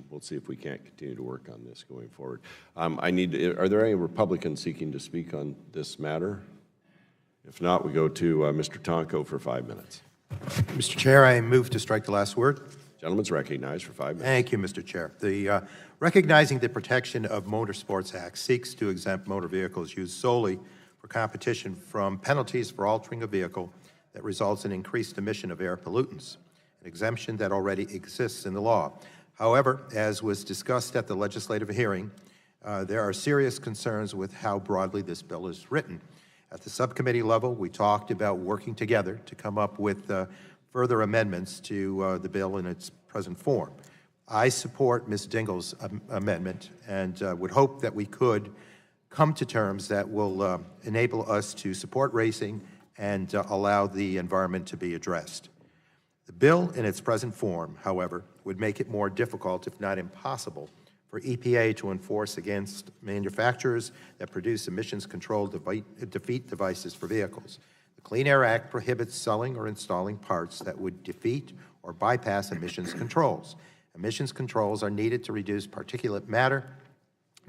we'll see if we can't continue to work on this going forward. Are there any Republicans seeking to speak on this matter? If not, we go to Mr. Tonko for 5 minutes. Mr. Chair, I move to strike the last word. Gentleman's recognized for 5 minutes. Thank you, Mr. Chair. The Recognizing the Protection of Motorsports Act seeks to exempt motor vehicles used solely for competition from penalties for altering a vehicle that results in increased emission of air pollutants, an exemption that already exists in the law. However, as was discussed at the legislative hearing, there are serious concerns with how broadly this bill is written. At the subcommittee level, we talked about working together to come up with further amendments to the bill in its present form. I support Ms. Dingell's amendment and would hope that we could come to terms that will enable us to support racing and allow the environment to be addressed. The bill in its present form, however, would make it more difficult, if not impossible, for EPA to enforce against manufacturers that produce emissions-controlled defeat devices for vehicles. The Clean Air Act prohibits selling or installing parts that would defeat or bypass emissions controls. Emissions controls are needed to reduce particulate matter,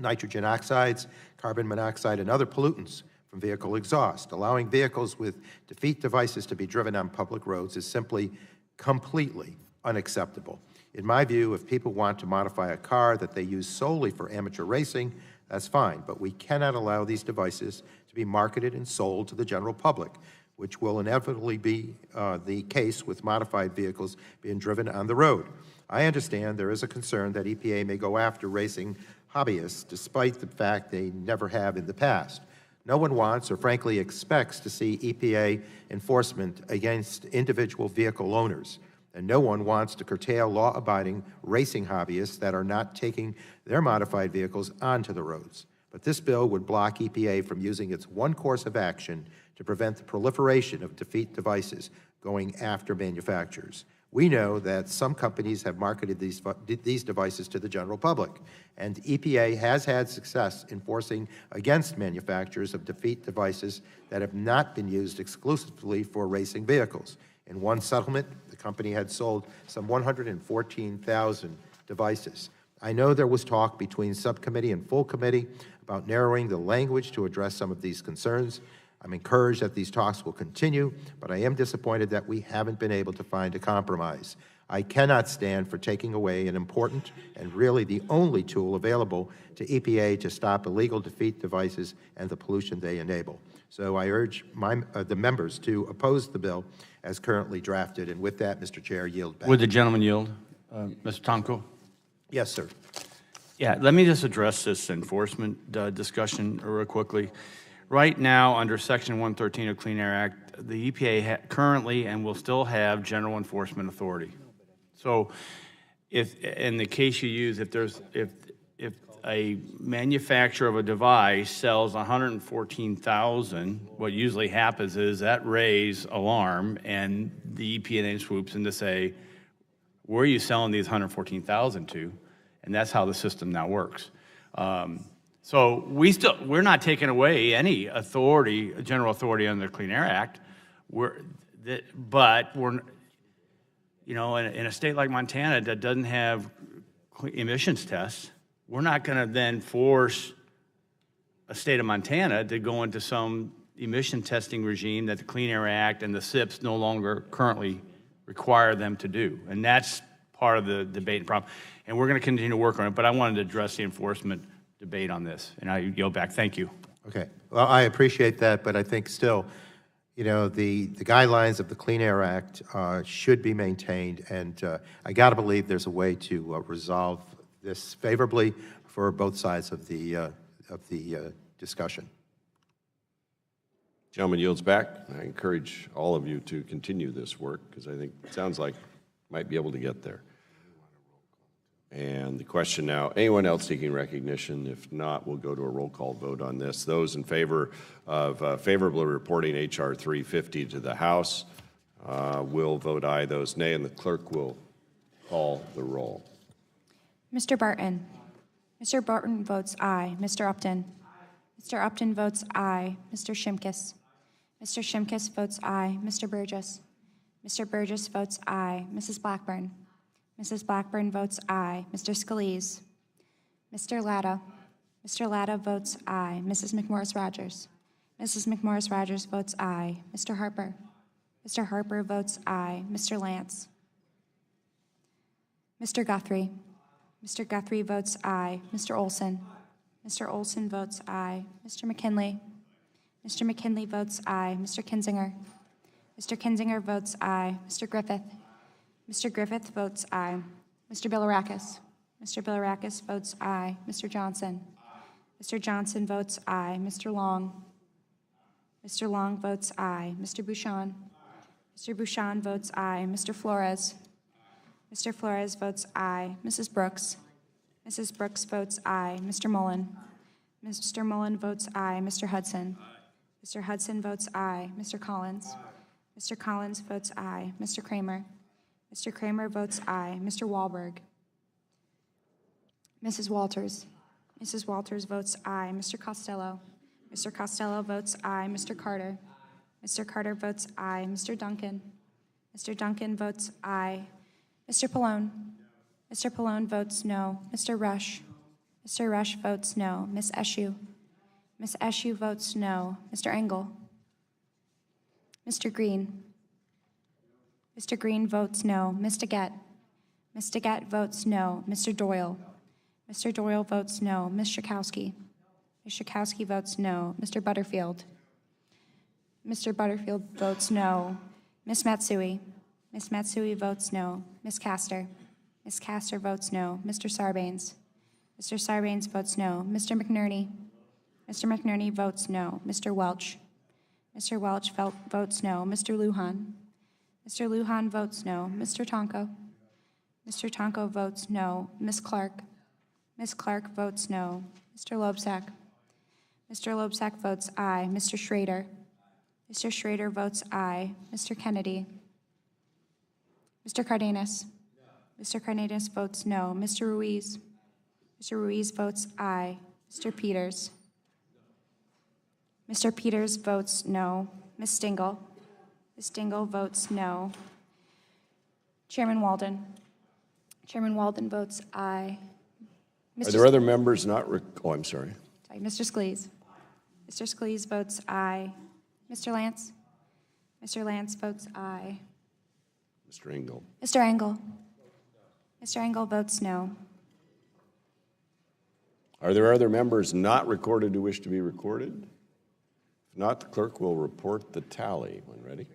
nitrogen oxides, carbon monoxide, and other pollutants from vehicle exhaust. Allowing vehicles with defeat devices to be driven on public roads is simply completely unacceptable. In my view, if people want to modify a car that they use solely for amateur racing, that's fine, but we cannot allow these devices to be marketed and sold to the general public, which will inevitably be the case with modified vehicles being driven on the road. I understand there is a concern that EPA may go after racing hobbyists, despite the fact they never have in the past. No one wants or frankly expects to see EPA enforcement against individual vehicle owners, and no one wants to curtail law-abiding racing hobbyists that are not taking their modified vehicles onto the roads. But this bill would block EPA from using its one course of action to prevent the proliferation of defeat devices going after manufacturers. We know that some companies have marketed these devices to the general public, and EPA has had success enforcing against manufacturers of defeat devices that have not been used exclusively for racing vehicles. In one settlement, the company had sold some 114,000 devices. I know there was talk between subcommittee and full committee about narrowing the language to address some of these concerns. I'm encouraged that these talks will continue, but I am disappointed that we haven't been able to find a compromise. I cannot stand for taking away an important and really the only tool available to EPA to stop illegal defeat devices and the pollution they enable. So I urge the members to oppose the bill as currently drafted. And with that, Mr. Chair, yield back. Would the gentleman yield? Mr. Tomko? Yes, sir. Yeah, let me just address this enforcement discussion real quickly. Right now, under Section 113 of Clean Air Act, the EPA currently and will still have general enforcement authority. So, if in the case you use, if a manufacturer of a device sells 114,000, what usually happens is that raises alarm, and the EPA then swoops in to say, where are you selling these 114,000 to? And that's how the system now works. So we're not taking away any authority, general authority under the Clean Air Act. But we're, you know, in a state like Montana that doesn't have emissions tests, we're not going to then force a state of Montana to go into some emission testing regime that the Clean Air Act and the SIPs no longer currently require them to do. And that's part of the debate and problem. And we're going to continue to work on it, but I wanted to address the enforcement debate on this, and I yield back. Thank you. Okay. Well, I appreciate that, but I think still, you know, the guidelines of the Clean Air Act should be maintained, and I got to believe there's a way to resolve this favorably for both sides of the discussion. Gentleman yields back. I encourage all of you to continue this work because I think it sounds like might be able to get there. And the question now, anyone else seeking recognition? If not, we'll go to a roll call vote on this. Those in favor of favorably reporting H.R. 350 to the House will vote aye. Those nay, and the clerk will call the roll. Mr. Barton. Mr. Barton votes aye. Mr. Upton. Mr. Upton votes aye. Mr. Shimkus. Mr. Shimkus votes aye. Mr. Burgess. Mr. Burgess votes aye. Mrs. Blackburn. Mrs. Blackburn votes aye. Mr. Scalise. Mr. Latta. Mr. Latta votes aye. Mrs. McMorris-Rogers. Mrs. McMorris-Rogers votes aye. Mr. Harper. Mr. Harper votes aye. Mr. Lance. Mr. Guthrie. Mr. Guthrie votes aye. Mr. Olson. Mr. Olson votes aye. Mr. McKinley. Mr. McKinley votes aye. Mr. Kinzinger. Mr. Kinzinger votes aye. Mr. Griffith. Mr. Griffith votes aye. Mr. Bilirakis. Mr. Bilirakis votes aye. Mr. Johnson. Mr. Johnson votes aye. Mr. Long. Mr. Long votes aye. Mr. Bouchon. Mr. Bouchon votes aye. Mr. Flores. Mr. Flores votes aye. Mrs. Brooks. Mrs. Brooks votes aye. Mr. Mullen. Mr. Mullen votes aye. Mr. Hudson. Mr. Hudson votes aye. Mr. Collins. Mr. Collins votes aye. Mr. Kramer. Mr. Kramer votes aye. Mr. Wahlberg. Mrs. Walters. Mrs. Walters votes aye. Mr. Costello. Mr. Costello votes aye. Mr. Carter. Mr. Carter votes aye. Mr. Duncan. Mr. Duncan votes aye. Mr. Pallone. Mr. Pallone votes no. Mr. Rush. Mr. Rush votes no. Ms. Eschew? Ms. Eschew votes no. Mr. Engel? Mr. Green? Mr. Green votes no. Ms. DeGette? Ms. DeGette votes no. Mr. Doyle? Mr. Doyle votes no. Ms. Schakowsky? Ms. Schakowsky votes no. Mr. Butterfield? Mr. Butterfield votes no. Ms. Matsui? Ms. Matsui votes no. Ms. Castor? Ms. Castor votes no. Mr. Sarbanes? Mr. Sarbanes votes no. Mr. McNerney? Mr. McNerney votes no. Mr. Welch? Mr. Welch votes no. Mr. Lujan? Mr. Lujan votes no. Mr. Tonko? Mr. Tonko votes no. Ms. Clark? Ms. Clark votes no. Mr. Loebsack? Mr. Loebsack votes aye. Mr. Schrader? Mr. Schrader votes aye. Mr. Kennedy? Mr. Cardenas? Mr. Cardenas votes no. Mr. Ruiz? Mr. Ruiz votes aye. Mr. Peters? Mr. Peters votes no. Ms. Stingle? Ms. Stingle votes no. Chairman Walden? Chairman Walden votes aye. Are there other members not, oh, I'm sorry. Sorry, Mr. Scalise? Mr. Scalise votes aye. Mr. Lance? Mr. Lance votes aye. Mr. Engel. Mr. Engel? Mr. Engel votes no. Are there other members not recorded who wish to be recorded? If not, the clerk will report the tally when ready.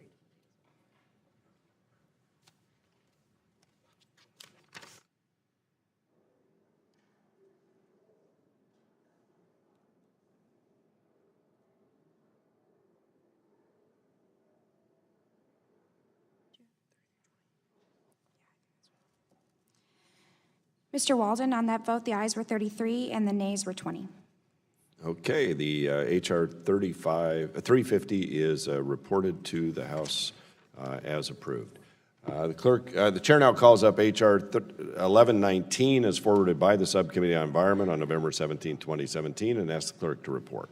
Mr. Walden, on that vote, the ayes were 33 and the nays were 20. Okay, the H.R. 350 is reported to the House as approved. The chair now calls up H.R. 1119 as forwarded by the Subcommittee on Environment on November 17, 2017, and asks the clerk to report.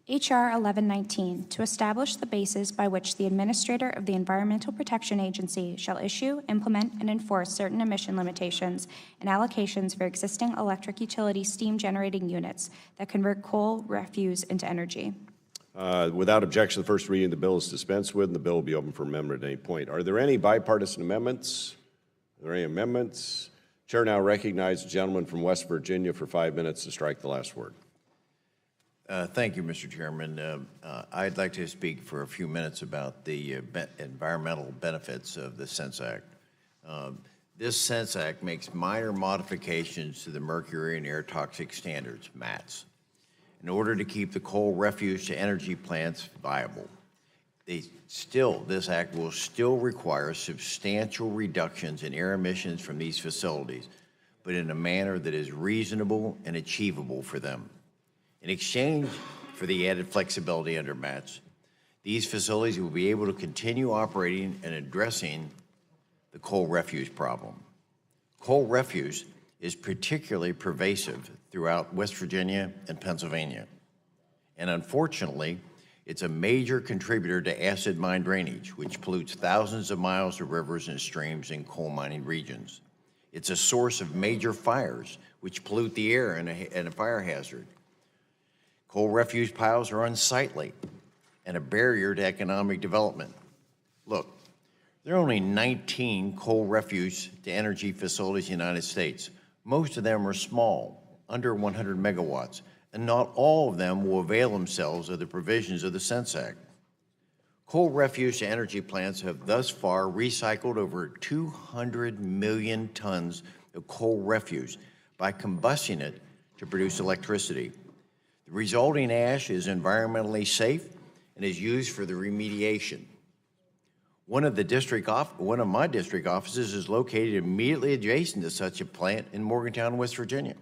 H.R. 1119, to establish the basis by which the Administrator of the Environmental Protection Agency shall issue, implement, and enforce certain emission limitations and allocations for existing electric utility steam generating units that convert coal refuse into energy. Without objection, the first reading of the bill is dispensed with, and the bill will be open for amendment at any point. Are there any bipartisan amendments? Are there any amendments? Chair now recognizes the gentleman from West Virginia for 5 minutes to strike the last word. Thank you, Mr. Chairman. I'd like to speak for a few minutes about the environmental benefits of the Sense Act. This Sense Act makes minor modifications to the mercury and air toxic standards, MATS, in order to keep the coal refuse to energy plants viable. This act will still require substantial reductions in air emissions from these facilities, but in a manner that is reasonable and achievable for them. In exchange for the added flexibility under MATS, these facilities will be able to continue operating and addressing the coal refuse problem. Coal refuse is particularly pervasive throughout West Virginia and Pennsylvania. And unfortunately, it's a major contributor to acid mine drainage, which pollutes thousands of miles of rivers and streams in coal mining regions. It's a source of major fires, which pollute the air and a fire hazard. Coal refuse piles are unsightly and a barrier to economic development. Look, there are only 19 coal refuse to energy facilities in the United States. Most of them are small, under 100 megawatts, and not all of them will avail themselves of the provisions of the Sense Act. Coal refuse to energy plants have thus far recycled over 200 million tons of coal refuse by combusting it to produce electricity. The resulting ash is environmentally safe and is used for the remediation. One of my district offices is located immediately adjacent to such a plant in Morgantown, West Virginia.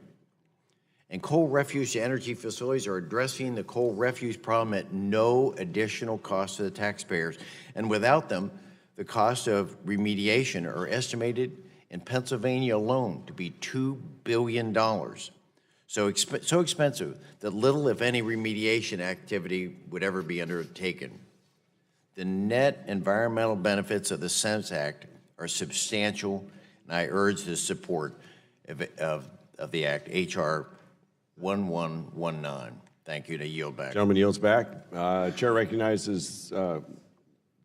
And coal refuse to energy facilities are addressing the coal refuse problem at no additional cost to the taxpayers. And without them, the cost of remediation are estimated in Pennsylvania alone to be $2 billion. So expensive that little, if any, remediation activity would ever be undertaken. The net environmental benefits of the Sense Act are substantial, and I urge the support of the Act, H.R. 1119. Thank you. To yield back. Gentleman yields back. Chair recognizes, do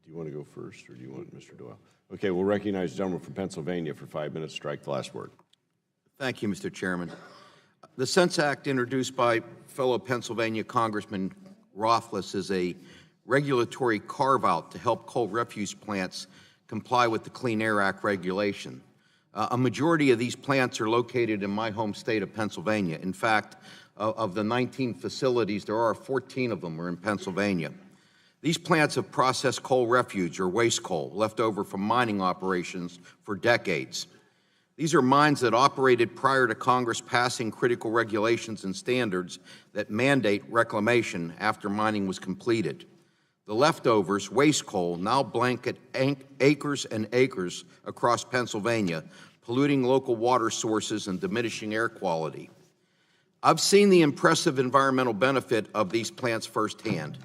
you want to go first or do you want Mr. Doyle? Okay, we'll recognize the gentleman from Pennsylvania for 5 minutes. Strike the last word. Thank you, Mr. Chairman. The Sense Act introduced by fellow Pennsylvania Congressman Rothfuss is a regulatory carve-out to help coal refuse plants comply with the Clean Air Act regulation. A majority of these plants are located in my home state of Pennsylvania. In fact, of the 19 facilities, there are 14 of them are in Pennsylvania. These plants have processed coal refuse or waste coal left over from mining operations for decades. These are mines that operated prior to Congress passing critical regulations and standards that mandate reclamation after mining was completed. The leftovers, waste coal, now blanket acres and acres across Pennsylvania, polluting local water sources and diminishing air quality. I've seen the impressive environmental benefit of these plants firsthand.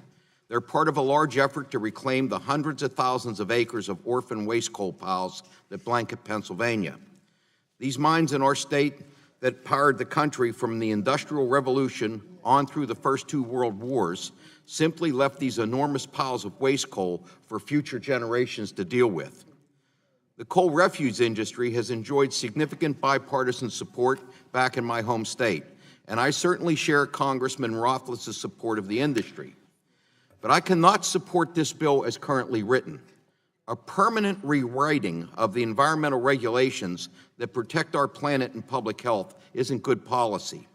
They're part of a large effort to reclaim the hundreds of thousands of acres of orphan waste coal piles that blanket Pennsylvania. These mines in our state that powered the country from the Industrial Revolution on through the first two world wars simply left these enormous piles of waste coal for future generations to deal with. The coal refuse industry has enjoyed significant bipartisan support back in my home state, and I certainly share Congressman Rothfuss's support of the industry. But I cannot support this bill as currently written. A permanent rewriting of the environmental regulations that protect our planet and public health isn't good policy.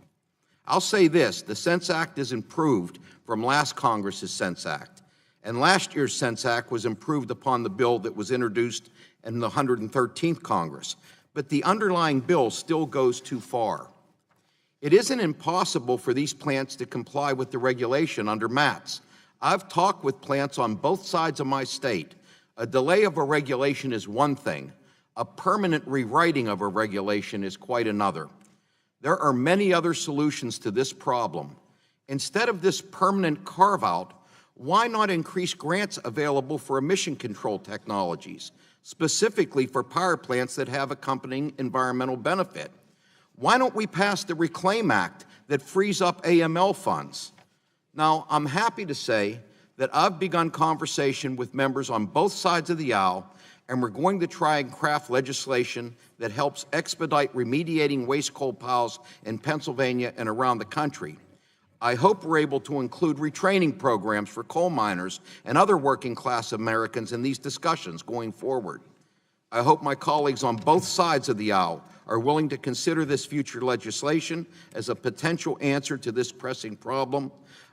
I'll say this, the Sense Act is improved from last Congress's Sense Act, and last year's Sense Act was improved upon the bill that was introduced in the 113th Congress, but the underlying bill still goes too far. It isn't impossible for these plants to comply with the regulation under MATS. I've talked with plants on both sides of my state. A delay of a regulation is one thing. A permanent rewriting of a regulation is quite another. There are many other solutions to this problem. Instead of this permanent carve-out, why not increase grants available for emission control technologies, specifically for power plants that have accompanying environmental benefit? Why don't we pass the Reclaim Act that frees up AML funds? Now, I'm happy to say that I've begun conversation with members on both sides of the aisle, and we're going to try and craft legislation that helps expedite remediating waste coal piles in Pennsylvania and around the country. I hope we're able to include retraining programs for coal miners and other working-class Americans in these discussions going forward. I hope my colleagues on both sides of the aisle are willing to consider this future legislation as a potential answer to this pressing problem,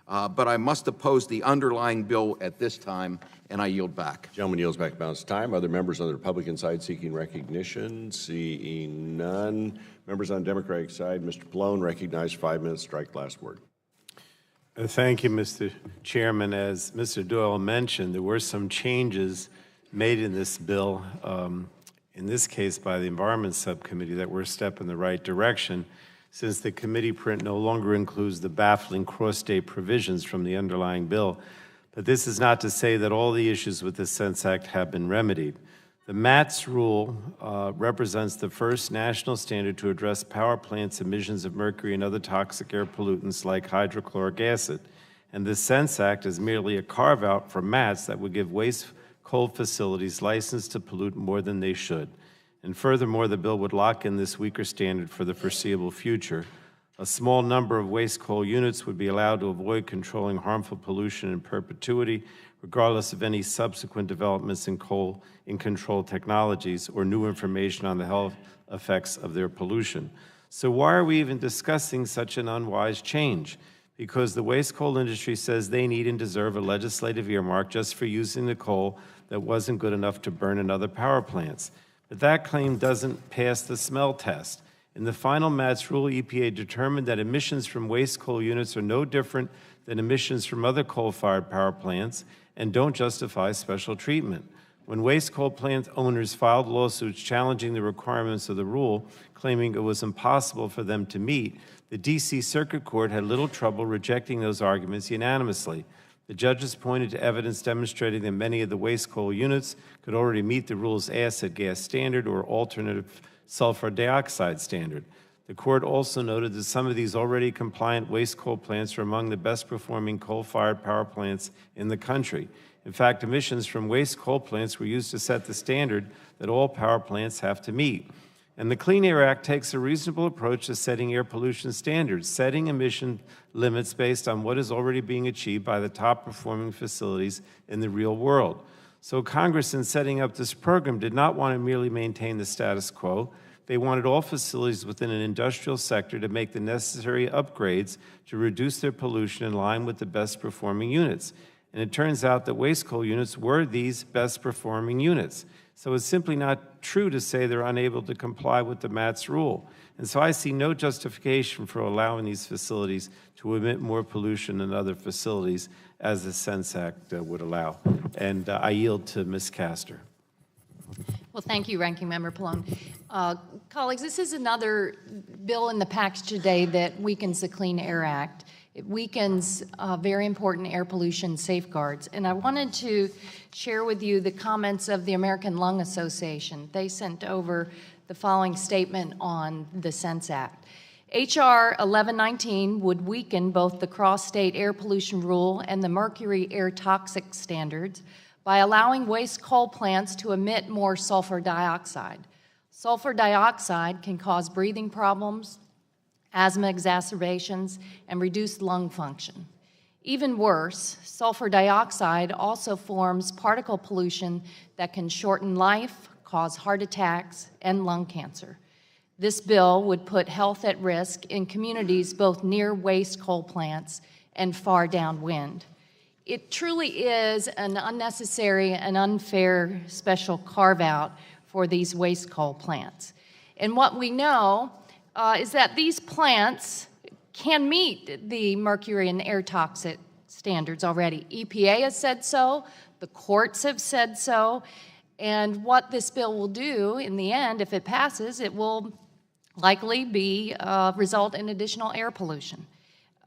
but I must oppose the underlying bill at this time, and I yield back. Gentleman yields back balance time. Other members on the Republican side seeking recognition? Seeing none. Members on the Democratic side, Mr. Pallone, recognized 5 minutes. Strike last word. Thank you, Mr. Chairman. As Mr. Doyle mentioned, there were some changes made in this bill, in this case by the Environment Subcommittee, that were a step in the right direction, since the committee print no longer includes the baffling cross-state provisions from the underlying bill. But this is not to say that all the issues with the Sense Act have been remedied. The MATS rule represents the first national standard to address power plants' emissions of mercury and other toxic air pollutants like hydrochloric acid. And the Sense Act is merely a carve-out for MATS that would give waste coal facilities license to pollute more than they should. And furthermore, the bill would lock in this weaker standard for the foreseeable future. A small number of waste coal units would be allowed to avoid controlling harmful pollution in perpetuity, regardless of any subsequent developments in coal in control technologies or new information on the health effects of their pollution. So why are we even discussing such an unwise change? Because the waste coal industry says they need and deserve a legislative earmark just for using the coal that wasn't good enough to burn in other power plants. But that claim doesn't pass the smell test. In the final MATS rule, EPA determined that emissions from waste coal units are no different than emissions from other coal-fired power plants and don't justify special treatment. When waste coal plant owners filed lawsuits challenging the requirements of the rule, claiming it was impossible for them to meet, the D.C. Circuit Court had little trouble rejecting those arguments unanimously. The judges pointed to evidence demonstrating that many of the waste coal units could already meet the rule's acid gas standard or alternative sulfur dioxide standard. The court also noted that some of these already compliant waste coal plants are among the best performing coal-fired power plants in the country. In fact, emissions from waste coal plants were used to set the standard that all power plants have to meet. And the Clean Air Act takes a reasonable approach to setting air pollution standards, setting emission limits based on what is already being achieved by the top performing facilities in the real world. So Congress, in setting up this program, did not want to merely maintain the status quo. They wanted all facilities within an industrial sector to make the necessary upgrades to reduce their pollution in line with the best performing units. And it turns out that waste coal units were these best performing units. So it's simply not true to say they're unable to comply with the MATS rule. And so I see no justification for allowing these facilities to emit more pollution than other facilities, as the Sense Act would allow. And I yield to Ms. Castor. Well, thank you, Ranking Member Pallone. Colleagues, this is another bill in the package today that weakens the Clean Air Act. It weakens very important air pollution safeguards. And I wanted to share with you the comments of the American Lung Association. They sent over the following statement on the Sense Act. H.R. 1119 would weaken both the cross-state air pollution rule and the mercury air toxic standards by allowing waste coal plants to emit more sulfur dioxide. Sulfur dioxide can cause breathing problems, asthma exacerbations, and reduced lung function. Even worse, sulfur dioxide also forms particle pollution that can shorten life, cause heart attacks, and lung cancer. This bill would put health at risk in communities both near waste coal plants and far downwind. It truly is an unnecessary and unfair special carve-out for these waste coal plants. And what we know is that these plants can meet the mercury and air toxic standards already. EPA has said so, the courts have said so, and what this bill will do in the end, if it passes, it will likely be result in additional air pollution.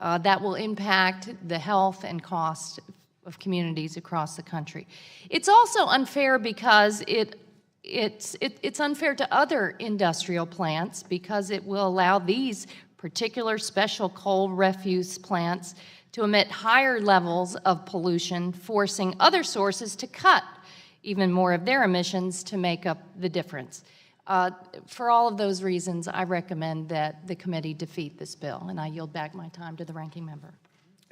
That will impact the health and cost of communities across the country. It's also unfair because it's unfair to other industrial plants because it will allow these particular special coal refuse plants to emit higher levels of pollution, forcing other sources to cut even more of their emissions to make up the difference. For all of those reasons, I recommend that the committee defeat this bill, and I yield back my time to the ranking member.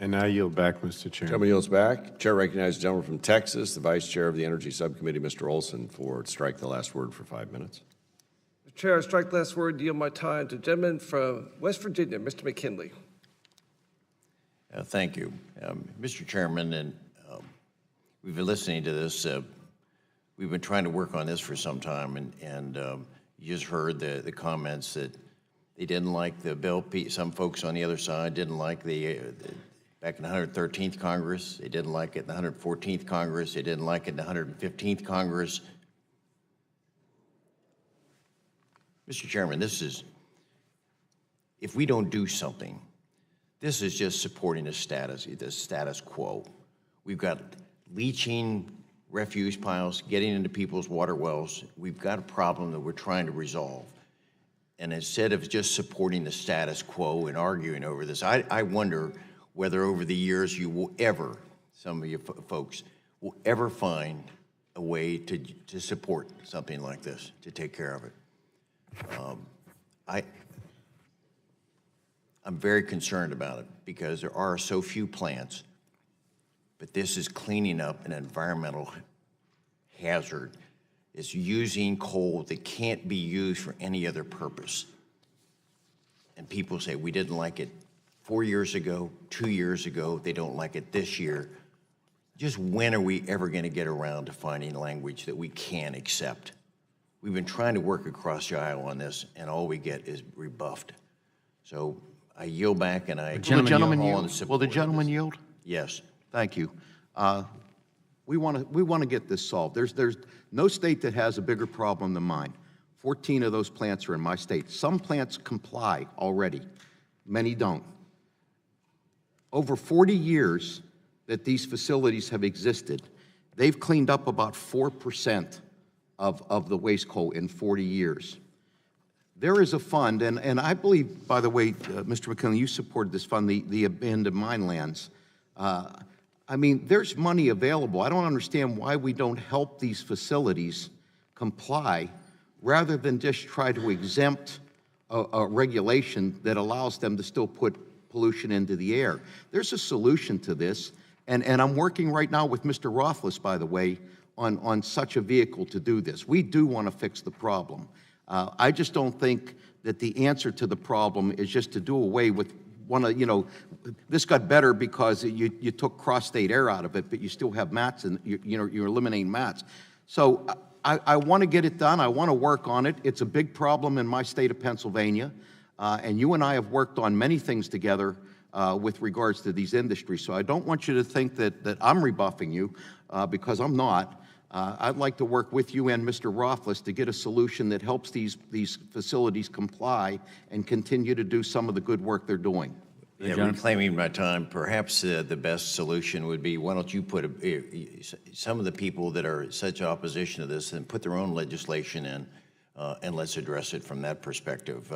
And I yield back, Mr. Chairman. Gentleman yields back. Chair recognizes the gentleman from Texas, the Vice Chair of the Energy Subcommittee, Mr. Olson, for strike the last word for 5 minutes. Mr. Chair, I strike the last word, yield my time to the gentleman from West Virginia, Mr. McKinley. Thank you. Mr. Chairman, and we've been listening to this. We've been trying to work on this for some time, and you just heard the comments that they didn't like the bill. Some folks on the other side didn't like the back in the 113th Congress. They didn't like it in the 114th Congress. They didn't like it in the 115th Congress. Mr. Chairman, if we don't do something, this is just supporting the status quo. We've got leaching refuse piles getting into people's water wells. We've got a problem that we're trying to resolve. And instead of just supporting the status quo and arguing over this, I wonder whether over the years you will ever, some of you folks, will ever find a way to support something like this, to take care of it. I'm very concerned about it because there are so few plants, but this is cleaning up an environmental hazard. It's using coal that can't be used for any other purpose. And people say, we didn't like it 4 years ago, 2 years ago, they don't like it this year. Just when are we ever going to get around to finding language that we can accept? We've been trying to work across the aisle on this, and all we get is rebuffed. So I yield back, and I... Will the gentleman yield? Will the gentleman yield? Yes. Thank you. We want to get this solved. There's no state that has a bigger problem than mine. 14 of those plants are in my state. Some plants comply already. Many don't. Over 40 years that these facilities have existed, they've cleaned up about 4% of the waste coal in 40 years. There is a fund, and I believe, by the way, Mr. McKinley, you supported this fund, the abandoned mine lands. I mean, there's money available. I don't understand why we don't help these facilities comply rather than just try to exempt a regulation that allows them to still put pollution into the air. There's a solution to this, and I'm working right now with Mr. Rothfuss, by the way, on such a vehicle to do this. We do want to fix the problem. I just don't think that the answer to the problem is just to do away with one of, this got better because you took cross-state air out of it, but you still have mats, and you're eliminating mats. So I want to get it done. I want to work on it. It's a big problem in my state of Pennsylvania, and you and I have worked on many things together with regards to these industries. So I don't want you to think that I'm rebuffing you, because I'm not. I'd like to work with you and Mr. Rothfuss to get a solution that helps these facilities comply and continue to do some of the good work they're doing. Yeah, reclaiming my time, perhaps the best solution would be, why don't you put some of the people that are such opposition to this and put their own legislation in, and let's address it from that perspective.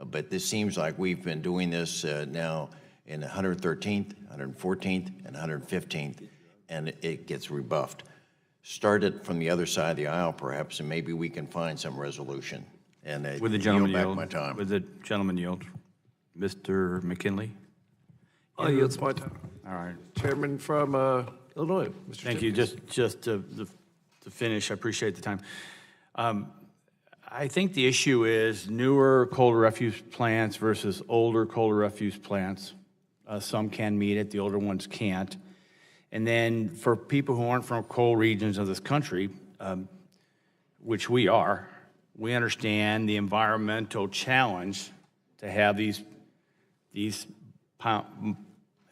But this seems like we've been doing this now in 113th, 114th, and 115th, and it gets rebuffed. Start it from the other side of the aisle, perhaps, and maybe we can find some resolution. And Would the gentleman yield back yield? my time. Would the gentleman yield? Mr. McKinley? I yield my time. All right. Chairman from Illinois, Mr. Thank you. Just to finish, I appreciate the time. I think the issue is newer coal refuse plants versus older coal refuse plants. Some can meet it, the older ones can't. And then for people who aren't from coal regions of this country, which we are, we understand the environmental challenge to have these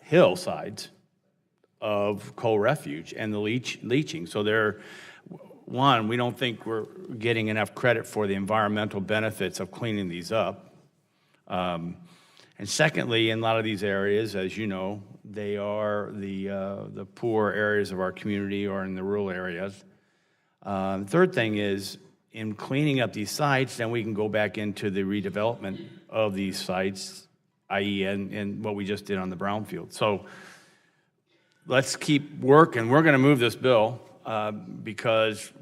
hillsides of coal refuge and the leaching. So we don't think we're getting enough credit for the environmental benefits of cleaning these up. And secondly, in a lot of these areas, as you know, they are the poor areas of our community or in the rural areas. Third thing is, in cleaning up these sites, then we can go back into the redevelopment of these sites, i.e. in what we just did on the brownfield. So let's keep working. We're going to move this bill because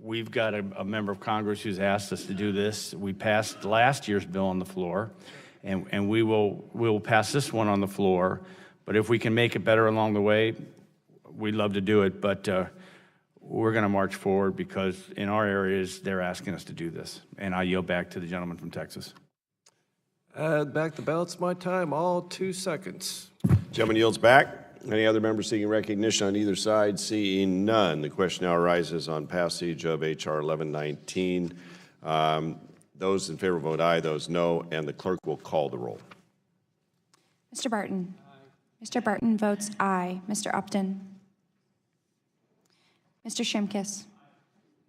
we've got a member of Congress who's asked us to do this. We passed last year's bill on the floor, and we will pass this one on the floor. But if we can make it better along the way, we'd love to do it. But we're going to march forward because in our areas, they're asking us to do this. And I yield back to the gentleman from Texas. Add back the ballots my time, all 2 seconds. Gentleman yields back. Any other members seeking recognition on either side? Seeing none, the question now arises on passage of H.R. 1119. Those in favor vote aye, those no, and the clerk will call the roll. Mr. Barton. Mr. Barton votes aye. Mr. Upton. Mr. Shimkus.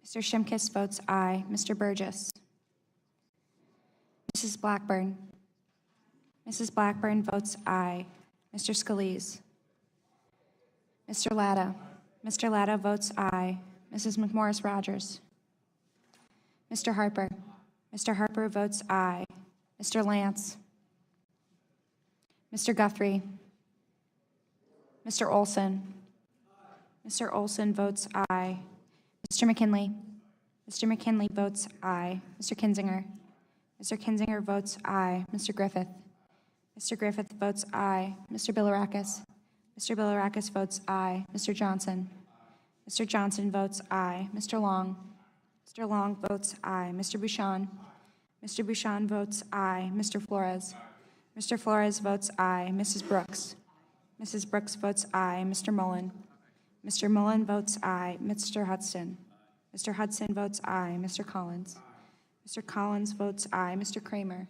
Mr. Shimkus votes aye. Mr. Burgess. Mrs. Blackburn. Mrs. Blackburn votes aye. Mr. Scalise. Mr. Latta. Mr. Latta votes aye. Mrs. McMorris Rogers. Mr. Harper. Mr. Harper votes aye. Mr. Lance. Mr. Guthrie. Mr. Olson. Mr. Olson votes aye. Mr. McKinley. Mr. McKinley votes aye. Mr. Kinzinger. Mr. Kinzinger votes aye. Mr. Griffith. Mr. Griffith votes aye. Mr. Bilirakis. Mr. Bilirakis votes aye. Mr. Johnson. Mr. Johnson votes aye. Mr. Long. Mr. Long votes aye. Mr. Bouchon. Mr. Bouchon votes aye. Mr. Flores. Mr. Flores votes aye. Mrs. Brooks. Mrs. Brooks votes aye. Mr. Mullen. Mr. Mullen votes aye. Mr. Hudson. Mr. Hudson votes aye. Mr. Collins. Mr. Collins votes aye. Mr. Kramer.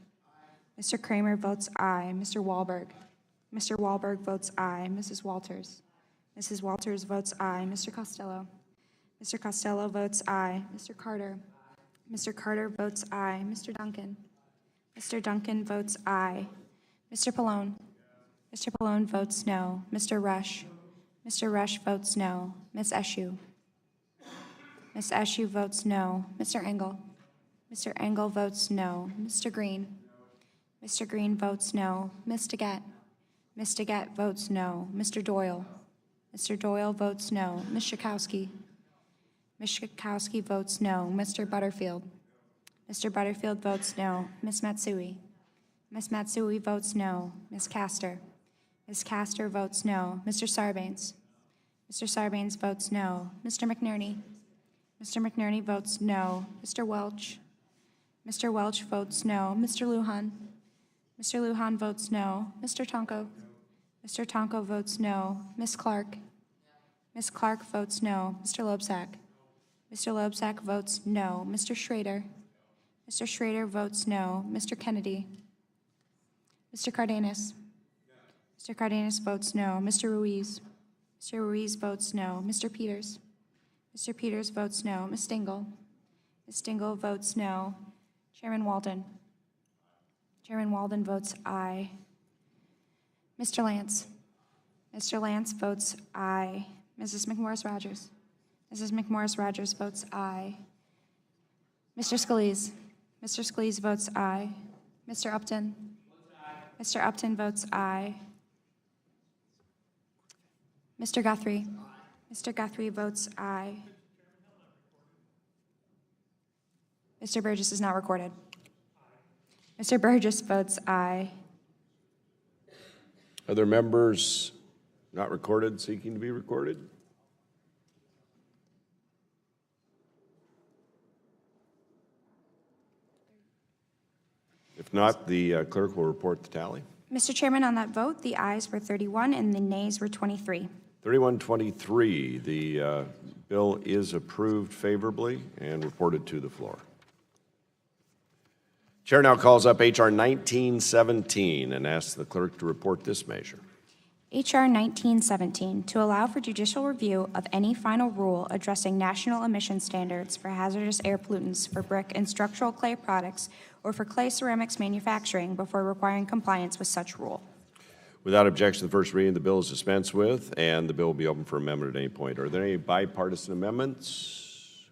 Mr. Kramer votes aye. Mr. Wahlberg. Mr. Wahlberg votes aye. Mrs. Walters. Mrs. Walters votes aye. Mr. Costello. Mr. Costello votes aye. Mr. Carter. Mr. Carter votes aye. Mr. Duncan. Mr. Duncan votes aye. Mr. Pallone. Mr. Pallone votes no. Mr. Rush. Mr. Rush votes no. Ms. Eshoo. Ms. Eshoo votes no. Mr. Engel. Mr. Engel votes no. Mr. Green? Mr. Green votes no. Ms. Daggett? Ms. Daggett votes no. Mr. Doyle? Mr. Doyle votes no. Ms. Schakowsky? Ms. Schakowsky votes no. Mr. Butterfield? Mr. Butterfield votes no. Ms. Matsui? Ms. Matsui votes no. Ms. Castor? Ms. Castor votes no. Mr. Sarbanes? Mr. Sarbanes votes no. Mr. McNerney? Mr. McNerney votes no. Mr. Welch? Mr. Welch votes no. Mr. Lujan? Mr. Lujan votes no. Mr. Tonko? Mr. Tonko votes no. Ms. Clark? Ms. Clark votes no. Mr. Loebsack? Mr. Loebsack votes no. Mr. Schrader? Mr. Schrader votes no. Mr. Kennedy? Mr. Cardenas? Mr. Cardenas votes no. Mr. Ruiz? Mr. Ruiz votes no. Mr. Peters? Mr. Peters votes no. Ms. Stingle? Ms. Stingle votes no. Chairman Walden? Chairman Walden votes aye. Mr. Lance? Mr. Lance votes aye. Mrs. McMorris-Rogers? Mrs. McMorris-Rogers votes aye. Mr. Scalise? Mr. Scalise votes aye. Mr. Upton? Mr. Upton votes aye. Mr. Guthrie? Mr. Guthrie votes aye. Mr. Burgess is not recorded. Mr. Burgess votes aye. Other members not recorded seeking to be recorded? If not, the clerk will report the tally. Mr. Chairman, on that vote, the ayes were 31 and the nays were 23. 3123, the bill is approved favorably and reported to the floor. Chair now calls up H.R. 1917 and asks the clerk to report this measure. H.R. 1917, to allow for judicial review of any final rule addressing national emission standards for hazardous air pollutants for brick and structural clay products or for clay ceramics manufacturing before requiring compliance with such rule. Without objection, the first reading of the bill is dispensed with, and the bill will be open for amendment at any point. Are there any bipartisan amendments?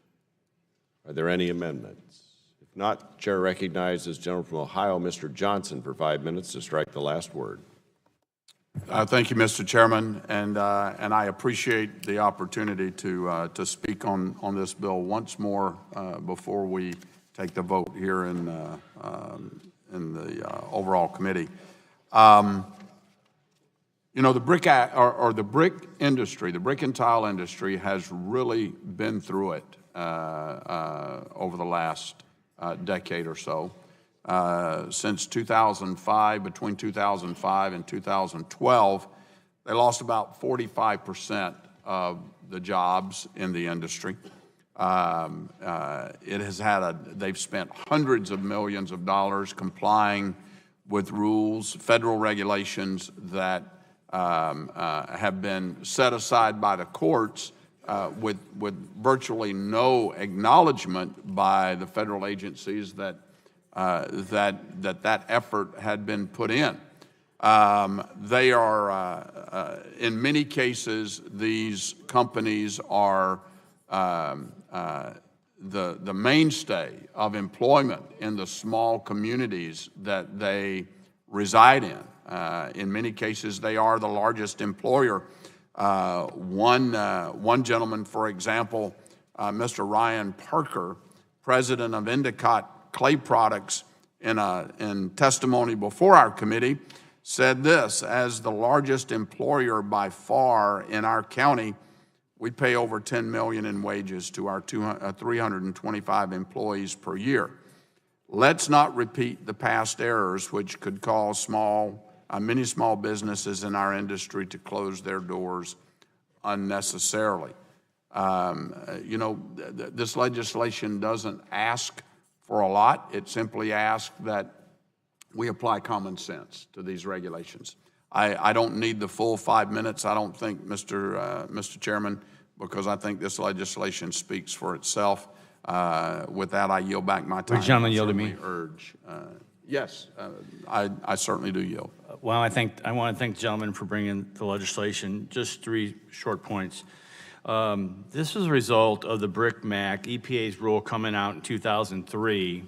Are there any amendments? If not, Chair recognizes Gentleman from Ohio, Mr. Johnson, for 5 minutes to strike the last word. Thank you, Mr. Chairman, and I appreciate the opportunity to speak on this bill once more before we take the vote here in the overall committee. You know, the brick or the brick industry, the brick and tile industry, has really been through it over the last decade or so. Since 2005, between 2005 and 2012, they lost about 45% of the jobs in the industry. It has had they've spent hundreds of millions of dollars complying with rules, federal regulations that have been set aside by the courts with virtually no acknowledgement by the federal agencies that that effort had been put in. They are, in many cases, these companies are the mainstay of employment in the small communities that they reside in. In many cases, they are the largest employer. One gentleman, for example, Mr. Ryan Parker, president of Endicott Clay Products, in testimony before our committee, said this: as the largest employer by far in our county, we pay over $10 million in wages to our 325 employees per year. Let's not repeat the past errors which could cause many small businesses in our industry to close their doors unnecessarily. You know, this legislation doesn't ask for a lot. It simply asks that we apply common sense to these regulations. I don't need the full 5 minutes, I don't think, Mr. Chairman, because I think this legislation speaks for itself. With that, I yield back my time. Would the gentleman yield to me? Yes, I certainly do yield. Well, I want to thank the gentleman for bringing the legislation. Just 3 short points. This is a result of the BRIC MAC, EPA's rule coming out in 2003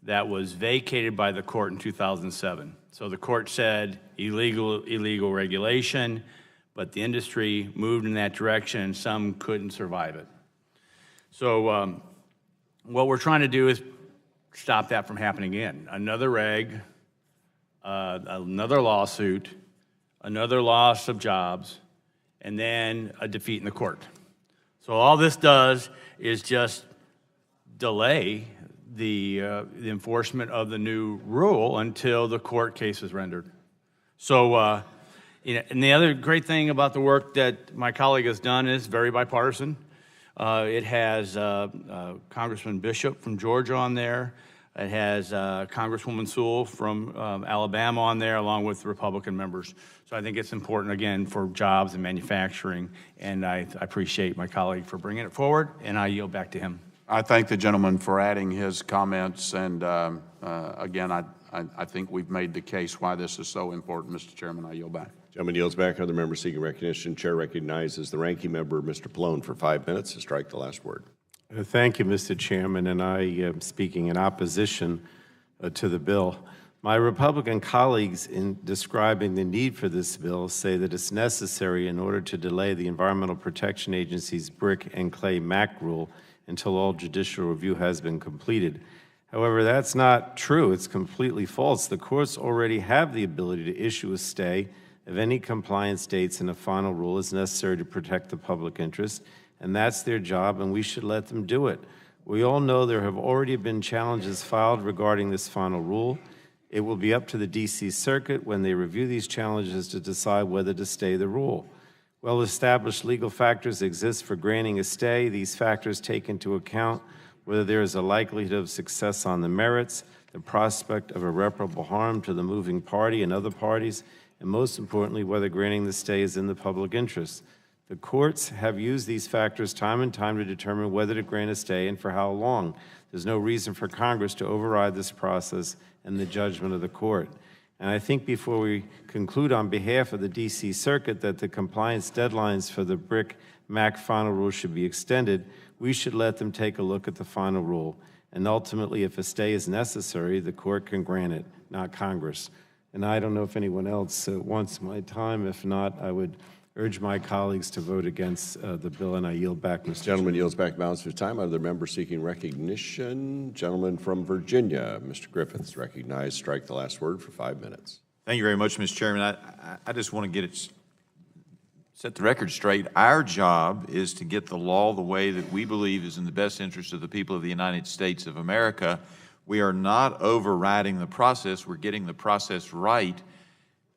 that was vacated by the court in 2007. So the court said illegal regulation, but the industry moved in that direction and some couldn't survive it. So what we're trying to do is stop that from happening again. Another reg, another lawsuit, another loss of jobs, and then a defeat in the court. So all this does is just delay the enforcement of the new rule until the court case is rendered. So, and the other great thing about the work that my colleague has done is very bipartisan. It has Congressman Bishop from Georgia on there. It has Congresswoman Sewell from Alabama on there, along with the Republican members. So I think it's important, again, for jobs and manufacturing, and I appreciate my colleague for bringing it forward, and I yield back to him. I thank the gentleman for adding his comments, and again, I think we've made the case why this is so important. Mr. Chairman, I yield back. Gentleman yields back. Other members seeking recognition. Chair recognizes the ranking member, Mr. Pallone, for 5 minutes to strike the last word. Thank you, Mr. Chairman, and I am speaking in opposition to the bill. My Republican colleagues, in describing the need for this bill, say that it's necessary in order to delay the Environmental Protection Agency's BRIC and Clay MAC rule until all judicial review has been completed. However, that's not true. It's completely false. The courts already have the ability to issue a stay of any compliance dates in a final rule as necessary to protect the public interest, and that's their job, and we should let them do it. We all know there have already been challenges filed regarding this final rule. It will be up to the D.C. Circuit when they review these challenges to decide whether to stay the rule. Well-established legal factors exist for granting a stay. These factors take into account whether there is a likelihood of success on the merits, the prospect of irreparable harm to the moving party and other parties, and most importantly, whether granting the stay is in the public interest. The courts have used these factors time and time to determine whether to grant a stay and for how long. There's no reason for Congress to override this process and the judgment of the court. And I think before we conclude on behalf of the D.C. Circuit that the compliance deadlines for the BRIC MAC final rule should be extended, we should let them take a look at the final rule. And ultimately, if a stay is necessary, the court can grant it, not Congress. And I don't know if anyone else wants my time. If not, I would urge my colleagues to vote against the bill, and I yield back, Mr. Gentleman yields back the balance of his time. Other members seeking recognition. Gentleman from Virginia, Mr. Griffiths, recognized. Strike the last word for 5 minutes. Thank you very much, Mr. Chairman. I just want to get it, set the record straight. Our job is to get the law the way that we believe is in the best interest of the people of the United States of America. We are not overriding the process. We're getting the process right.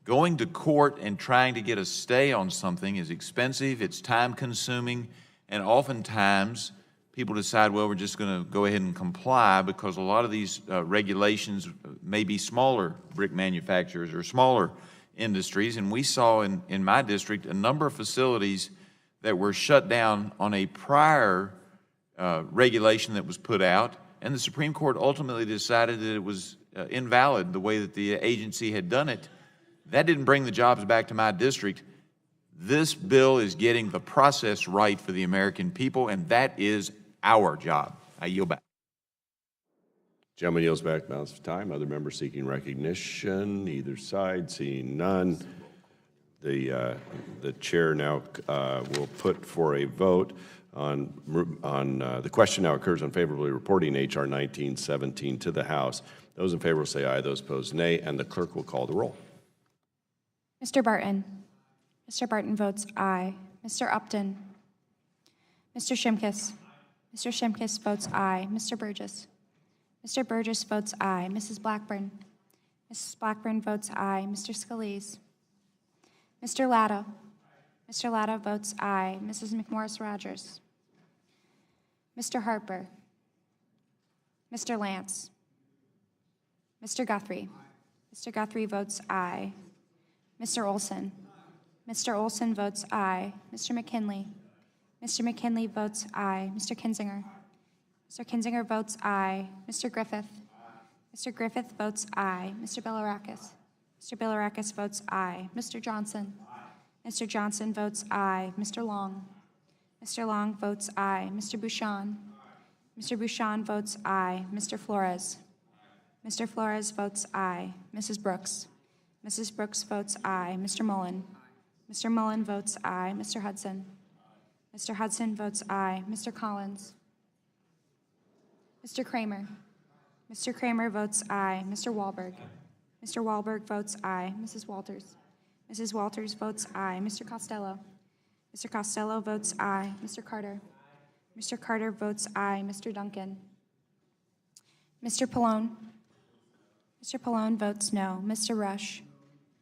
Going to court and trying to get a stay on something is expensive, it's time-consuming, and oftentimes people decide, well, we're just going to go ahead and comply because a lot of these regulations may be smaller brick manufacturers or smaller industries. And we saw in my district a number of facilities that were shut down on a prior regulation that was put out, and the Supreme Court ultimately decided that it was invalid the way that the agency had done it. That didn't bring the jobs back to my district. This bill is getting the process right for the American people, and that is our job. I yield back. Gentleman yields back the balance of time. Other members seeking recognition, either side, seeing none. The chair now will put for a vote on the question now occurs on favorably reporting H.R. 1917 to the House. Those in favor will say aye, those opposed nay, and the clerk will call the roll. Mr. Barton. Mr. Barton votes aye. Mr. Upton. Mr. Shimkus. Mr. Shimkus votes aye. Mr. Burgess. Mr. Burgess votes aye. Mrs. Blackburn. Mrs. Blackburn votes aye. Mr. Scalise. Mr. Latta. Mr. Latta votes aye. Mrs. McMorris-Rogers. Mr. Harper. Mr. Lance. Mr. Guthrie. Mr. Guthrie votes aye. Mr. Olson. Mr. Olson votes aye. Mr. McKinley. Mr. McKinley votes aye. Mr. Kinzinger. Mr. Kinzinger votes aye. Mr. Griffith. Mr. Griffith votes aye. Mr. Bilirakis. Mr. Bilirakis votes aye. Mr. Johnson. Mr. Johnson votes aye. Mr. Long. Mr. Long votes aye. Mr. Bouchon. Mr. Bouchon votes aye. Mr. Flores. Mr. Flores votes aye. Mrs. Brooks. Mrs. Brooks votes aye. Mr. Mullen. Mr. Mullen votes aye. Mr. Hudson. Mr. Hudson votes aye. Mr. Collins. Mr. Kramer. Mr. Kramer votes aye. Mr. Wahlberg. Mr. Wahlberg votes aye. Mrs. Walters. Mrs. Walters votes aye. Mr. Costello. Mr. Costello votes aye. Mr. Carter. Mr. Carter votes aye. Mr. Duncan. Mr. Pallone. Mr. Pallone votes no. Mr. Rush.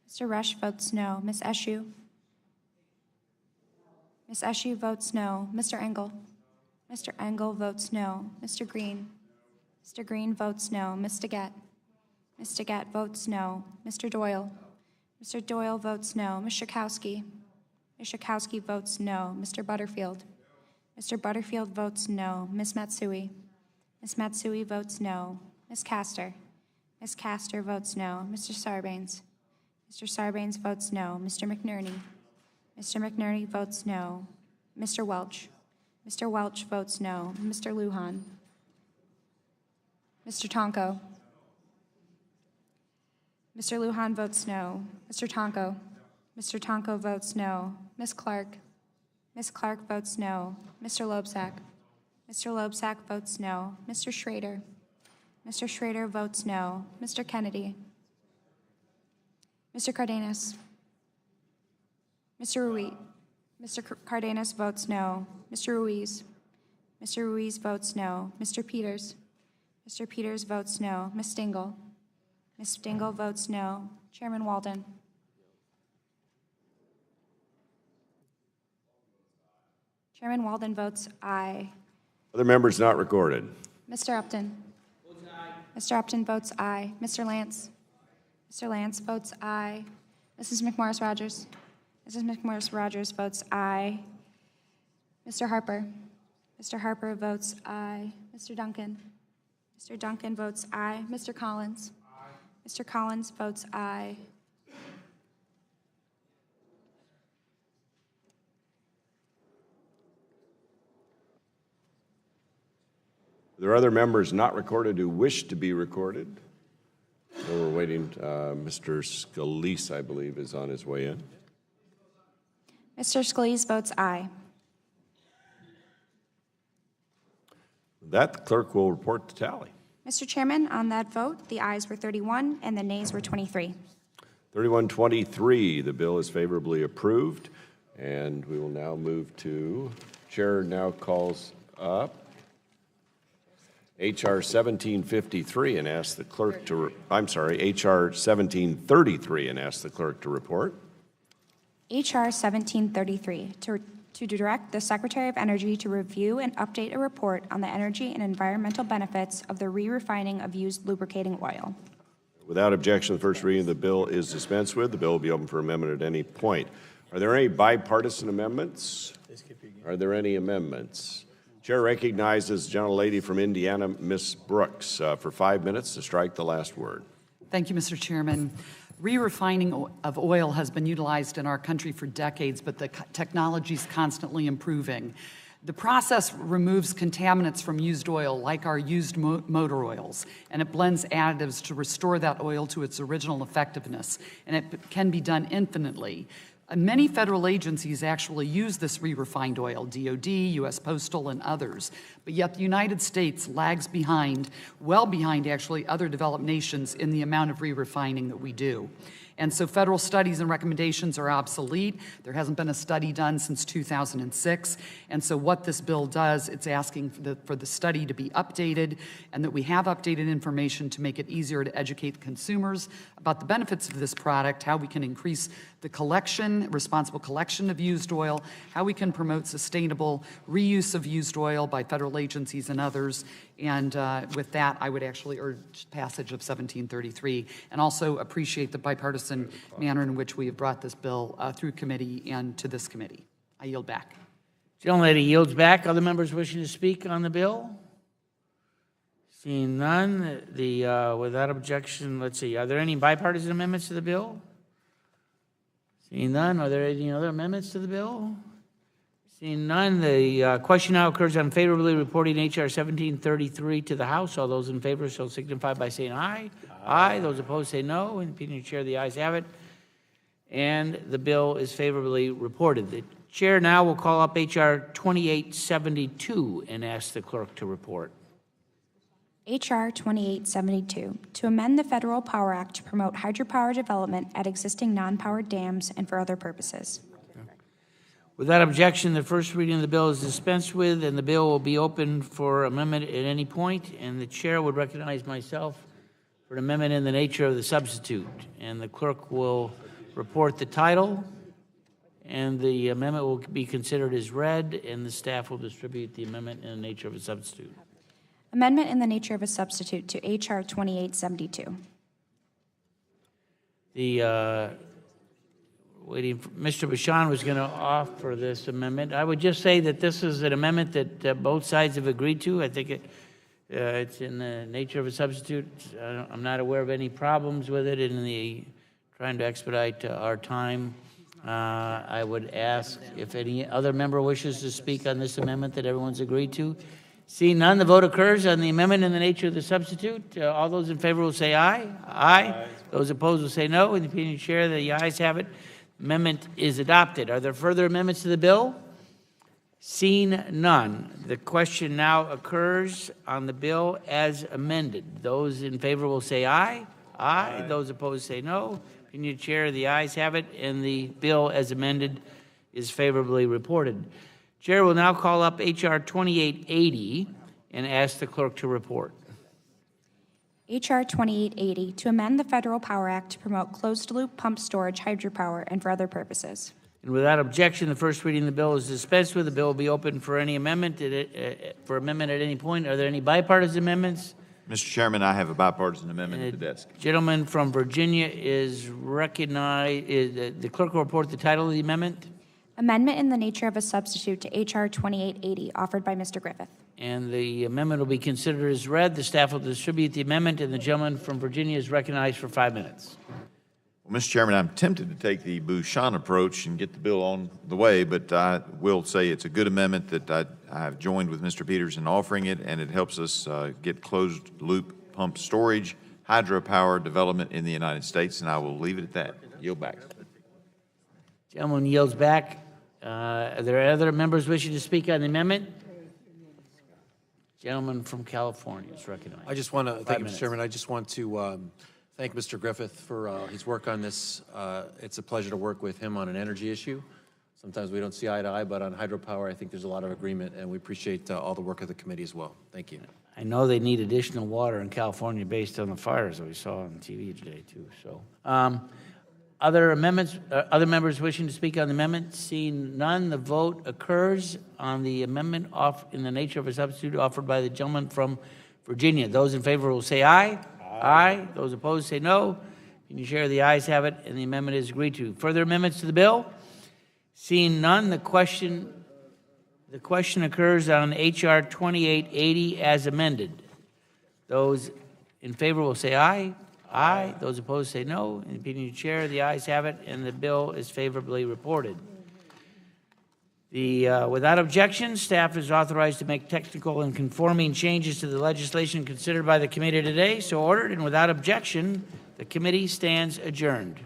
Mr. Rush votes no. Ms. Eshoo. Ms. Eshoo votes no. Mr. Engel. Mr. Engel votes no. Mr. Green. Mr. Green votes no. Ms. Daggett. Ms. Daggett votes no. Mr. Doyle. Mr. Doyle votes no. Ms. Schakowsky. Ms. Schakowsky votes no. Mr. Butterfield. Mr. Butterfield votes no. Ms. Matsui. Ms. Matsui votes no. Ms. Castor. Ms. Castor votes no. Mr. Sarbanes. Mr. Sarbanes votes no. Mr. McNerney. Mr. McNerney votes no. Mr. Welch. Mr. Welch votes no. Mr. Lujan. Mr. Tonko. Mr. Lujan votes no. Mr. Tonko. Mr. Tonko votes no. Ms. Clark. Ms. Clark votes no. Mr. Loebsack. Mr. Loebsack votes no. Mr. Schrader. Mr. Schrader votes no. Mr. Kennedy. Mr. Cardenas. Mr. Ruiz. Mr. Cardenas votes no. Mr. Ruiz. Mr. Ruiz votes no. Mr. Peters. Mr. Peters votes no. Ms. Stingle. Ms. Stingle votes no. Chairman Walden. Chairman Walden votes aye. Other members not recorded. Mr. Upton. Mr. Upton votes aye. Mr. Lance. Mr. Lance votes aye. Mrs. McMorris Rogers. Mrs. McMorris Rogers votes aye. Mr. Harper. Mr. Harper votes aye. Mr. Duncan. Mr. Duncan votes aye. Mr. Collins. Mr. Collins votes aye. Are there other members not recorded who wish to be recorded? So we're waiting. Mr. Scalise, I believe, is on his way in. Mr. Scalise votes aye. That the clerk will report the tally. Mr. Chairman, on that vote, the ayes were 31 and the nays were 23. 31-23, the bill is favorably approved. And we will now move to, Chair now calls up H.R. 1753 and asks the clerk to, H.R. 1733 and asks the clerk to report. H.R. 1733, to direct the Secretary of Energy to review and update a report on the energy and environmental benefits of the re-refining of used lubricating oil. Without objection, the first reading of the bill is dispensed with. The bill will be open for amendment at any point. Are there any bipartisan amendments? Are there any amendments? Chair recognizes the gentlelady from Indiana, Ms. Brooks, for 5 minutes to strike the last word. Thank you, Mr. Chairman. Re-refining of oil has been utilized in our country for decades, but the technology is constantly improving. The process removes contaminants from used oil, like our used motor oils, and it blends additives to restore that oil to its original effectiveness, and it can be done infinitely. Many federal agencies actually use this re-refined oil, DOD, U.S. Postal, and others. But yet the United States lags behind, well behind actually other developed nations in the amount of re-refining that we do. And so federal studies and recommendations are obsolete. There hasn't been a study done since 2006. And so what this bill does, it's asking for the study to be updated and that we have updated information to make it easier to educate consumers about the benefits of this product, how we can increase the collection, responsible collection of used oil, how we can promote sustainable reuse of used oil by federal agencies and others. And with that, I would actually urge passage of 1733 and also appreciate the bipartisan manner in which we have brought this bill through committee and to this committee. I yield back. Gentlelady yields back. Other members wishing to speak on the bill? Seeing none, without objection, let's see, are there any bipartisan amendments to the bill? Seeing none, are there any other amendments to the bill? Seeing none, the question now occurs on favorably reporting H.R. 1733 to the House. All those in favor shall signify by saying aye. Aye. Those opposed say no. In the opinion of the chair, the ayes have it. And the bill is favorably reported. The chair now will call up H.R. 2872 and ask the clerk to report. H.R. 2872, to amend the Federal Power Act to promote hydropower development at existing non-powered dams and for other purposes. Without objection, the first reading of the bill is dispensed with, and the bill will be open for amendment at any point, and the chair would recognize myself for an amendment in the nature of the substitute. And the clerk will report the title, and the amendment will be considered as read, and the staff will distribute the amendment in the nature of a substitute. Amendment in the nature of a substitute to H.R. 2872. Waiting for Mr. Bashan was going to offer this amendment. I would just say that this is an amendment that both sides have agreed to. I think it's in the nature of a substitute. I'm not aware of any problems with it in the trying to expedite our time. I would ask if any other member wishes to speak on this amendment that everyone's agreed to. Seeing none, the vote occurs on the amendment in the nature of the substitute. All those in favor will say aye. Aye. Those opposed will say no. In the opinion of the chair, the ayes have it. Amendment is adopted. Are there further amendments to the bill? Seeing none, the question now occurs on the bill as amended. Those in favor will say aye. Aye. Those opposed say no. Opinion of the chair, the ayes have it, and the bill as amended is favorably reported. Chair will now call up H.R. 2880 and ask the clerk to report. H.R. 2880, to amend the Federal Power Act to promote closed-loop pump storage hydropower and for other purposes. And without objection, the first reading of the bill is dispensed with. The bill will be open for any amendment, for amendment at any point. Are there any bipartisan amendments? Mr. Chairman, I have a bipartisan amendment at the desk. Gentleman from Virginia is recognized. The clerk will report the title of the amendment. Amendment in the nature of a substitute to H.R. 2880, offered by Mr. Griffith. And the amendment will be considered as read. The staff will distribute the amendment, and the gentleman from Virginia is recognized for 5 minutes. Well, Mr. Chairman, I'm tempted to take the Bouchon approach and get the bill on the way, but I will say it's a good amendment that I have joined with Mr. Peters in offering it, and it helps us get closed-loop pump storage, hydropower development in the United States, and I will leave it at that. Yield back. Gentleman yields back. Are there other members wishing to speak on the amendment? Gentleman from California is recognized. I just want to, thank you, Mr. Chairman. I just want to thank Mr. Griffith for his work on this. It's a pleasure to work with him on an energy issue. Sometimes we don't see eye to eye, but on hydropower, I think there's a lot of agreement, and we appreciate all the work of the committee as well. Thank you. I know they need additional water in California based on the fires that we saw on TV today, too. So, other amendments, other members wishing to speak on the amendment? Seeing none, the vote occurs on the amendment in the nature of a substitute offered by the gentleman from Virginia. Those in favor will say aye. Aye. Those opposed say no. Can you share the ayes have it, and the amendment is agreed to. Further amendments to the bill? Seeing none, the question occurs on H.R. 2880 as amended. Those in favor will say aye. Aye. Those opposed say no. In the opinion of the chair, the ayes have it, and the bill is favorably reported. Without objection, staff is authorized to make technical and conforming changes to the legislation considered by the committee today. So ordered, and without objection, the committee stands adjourned.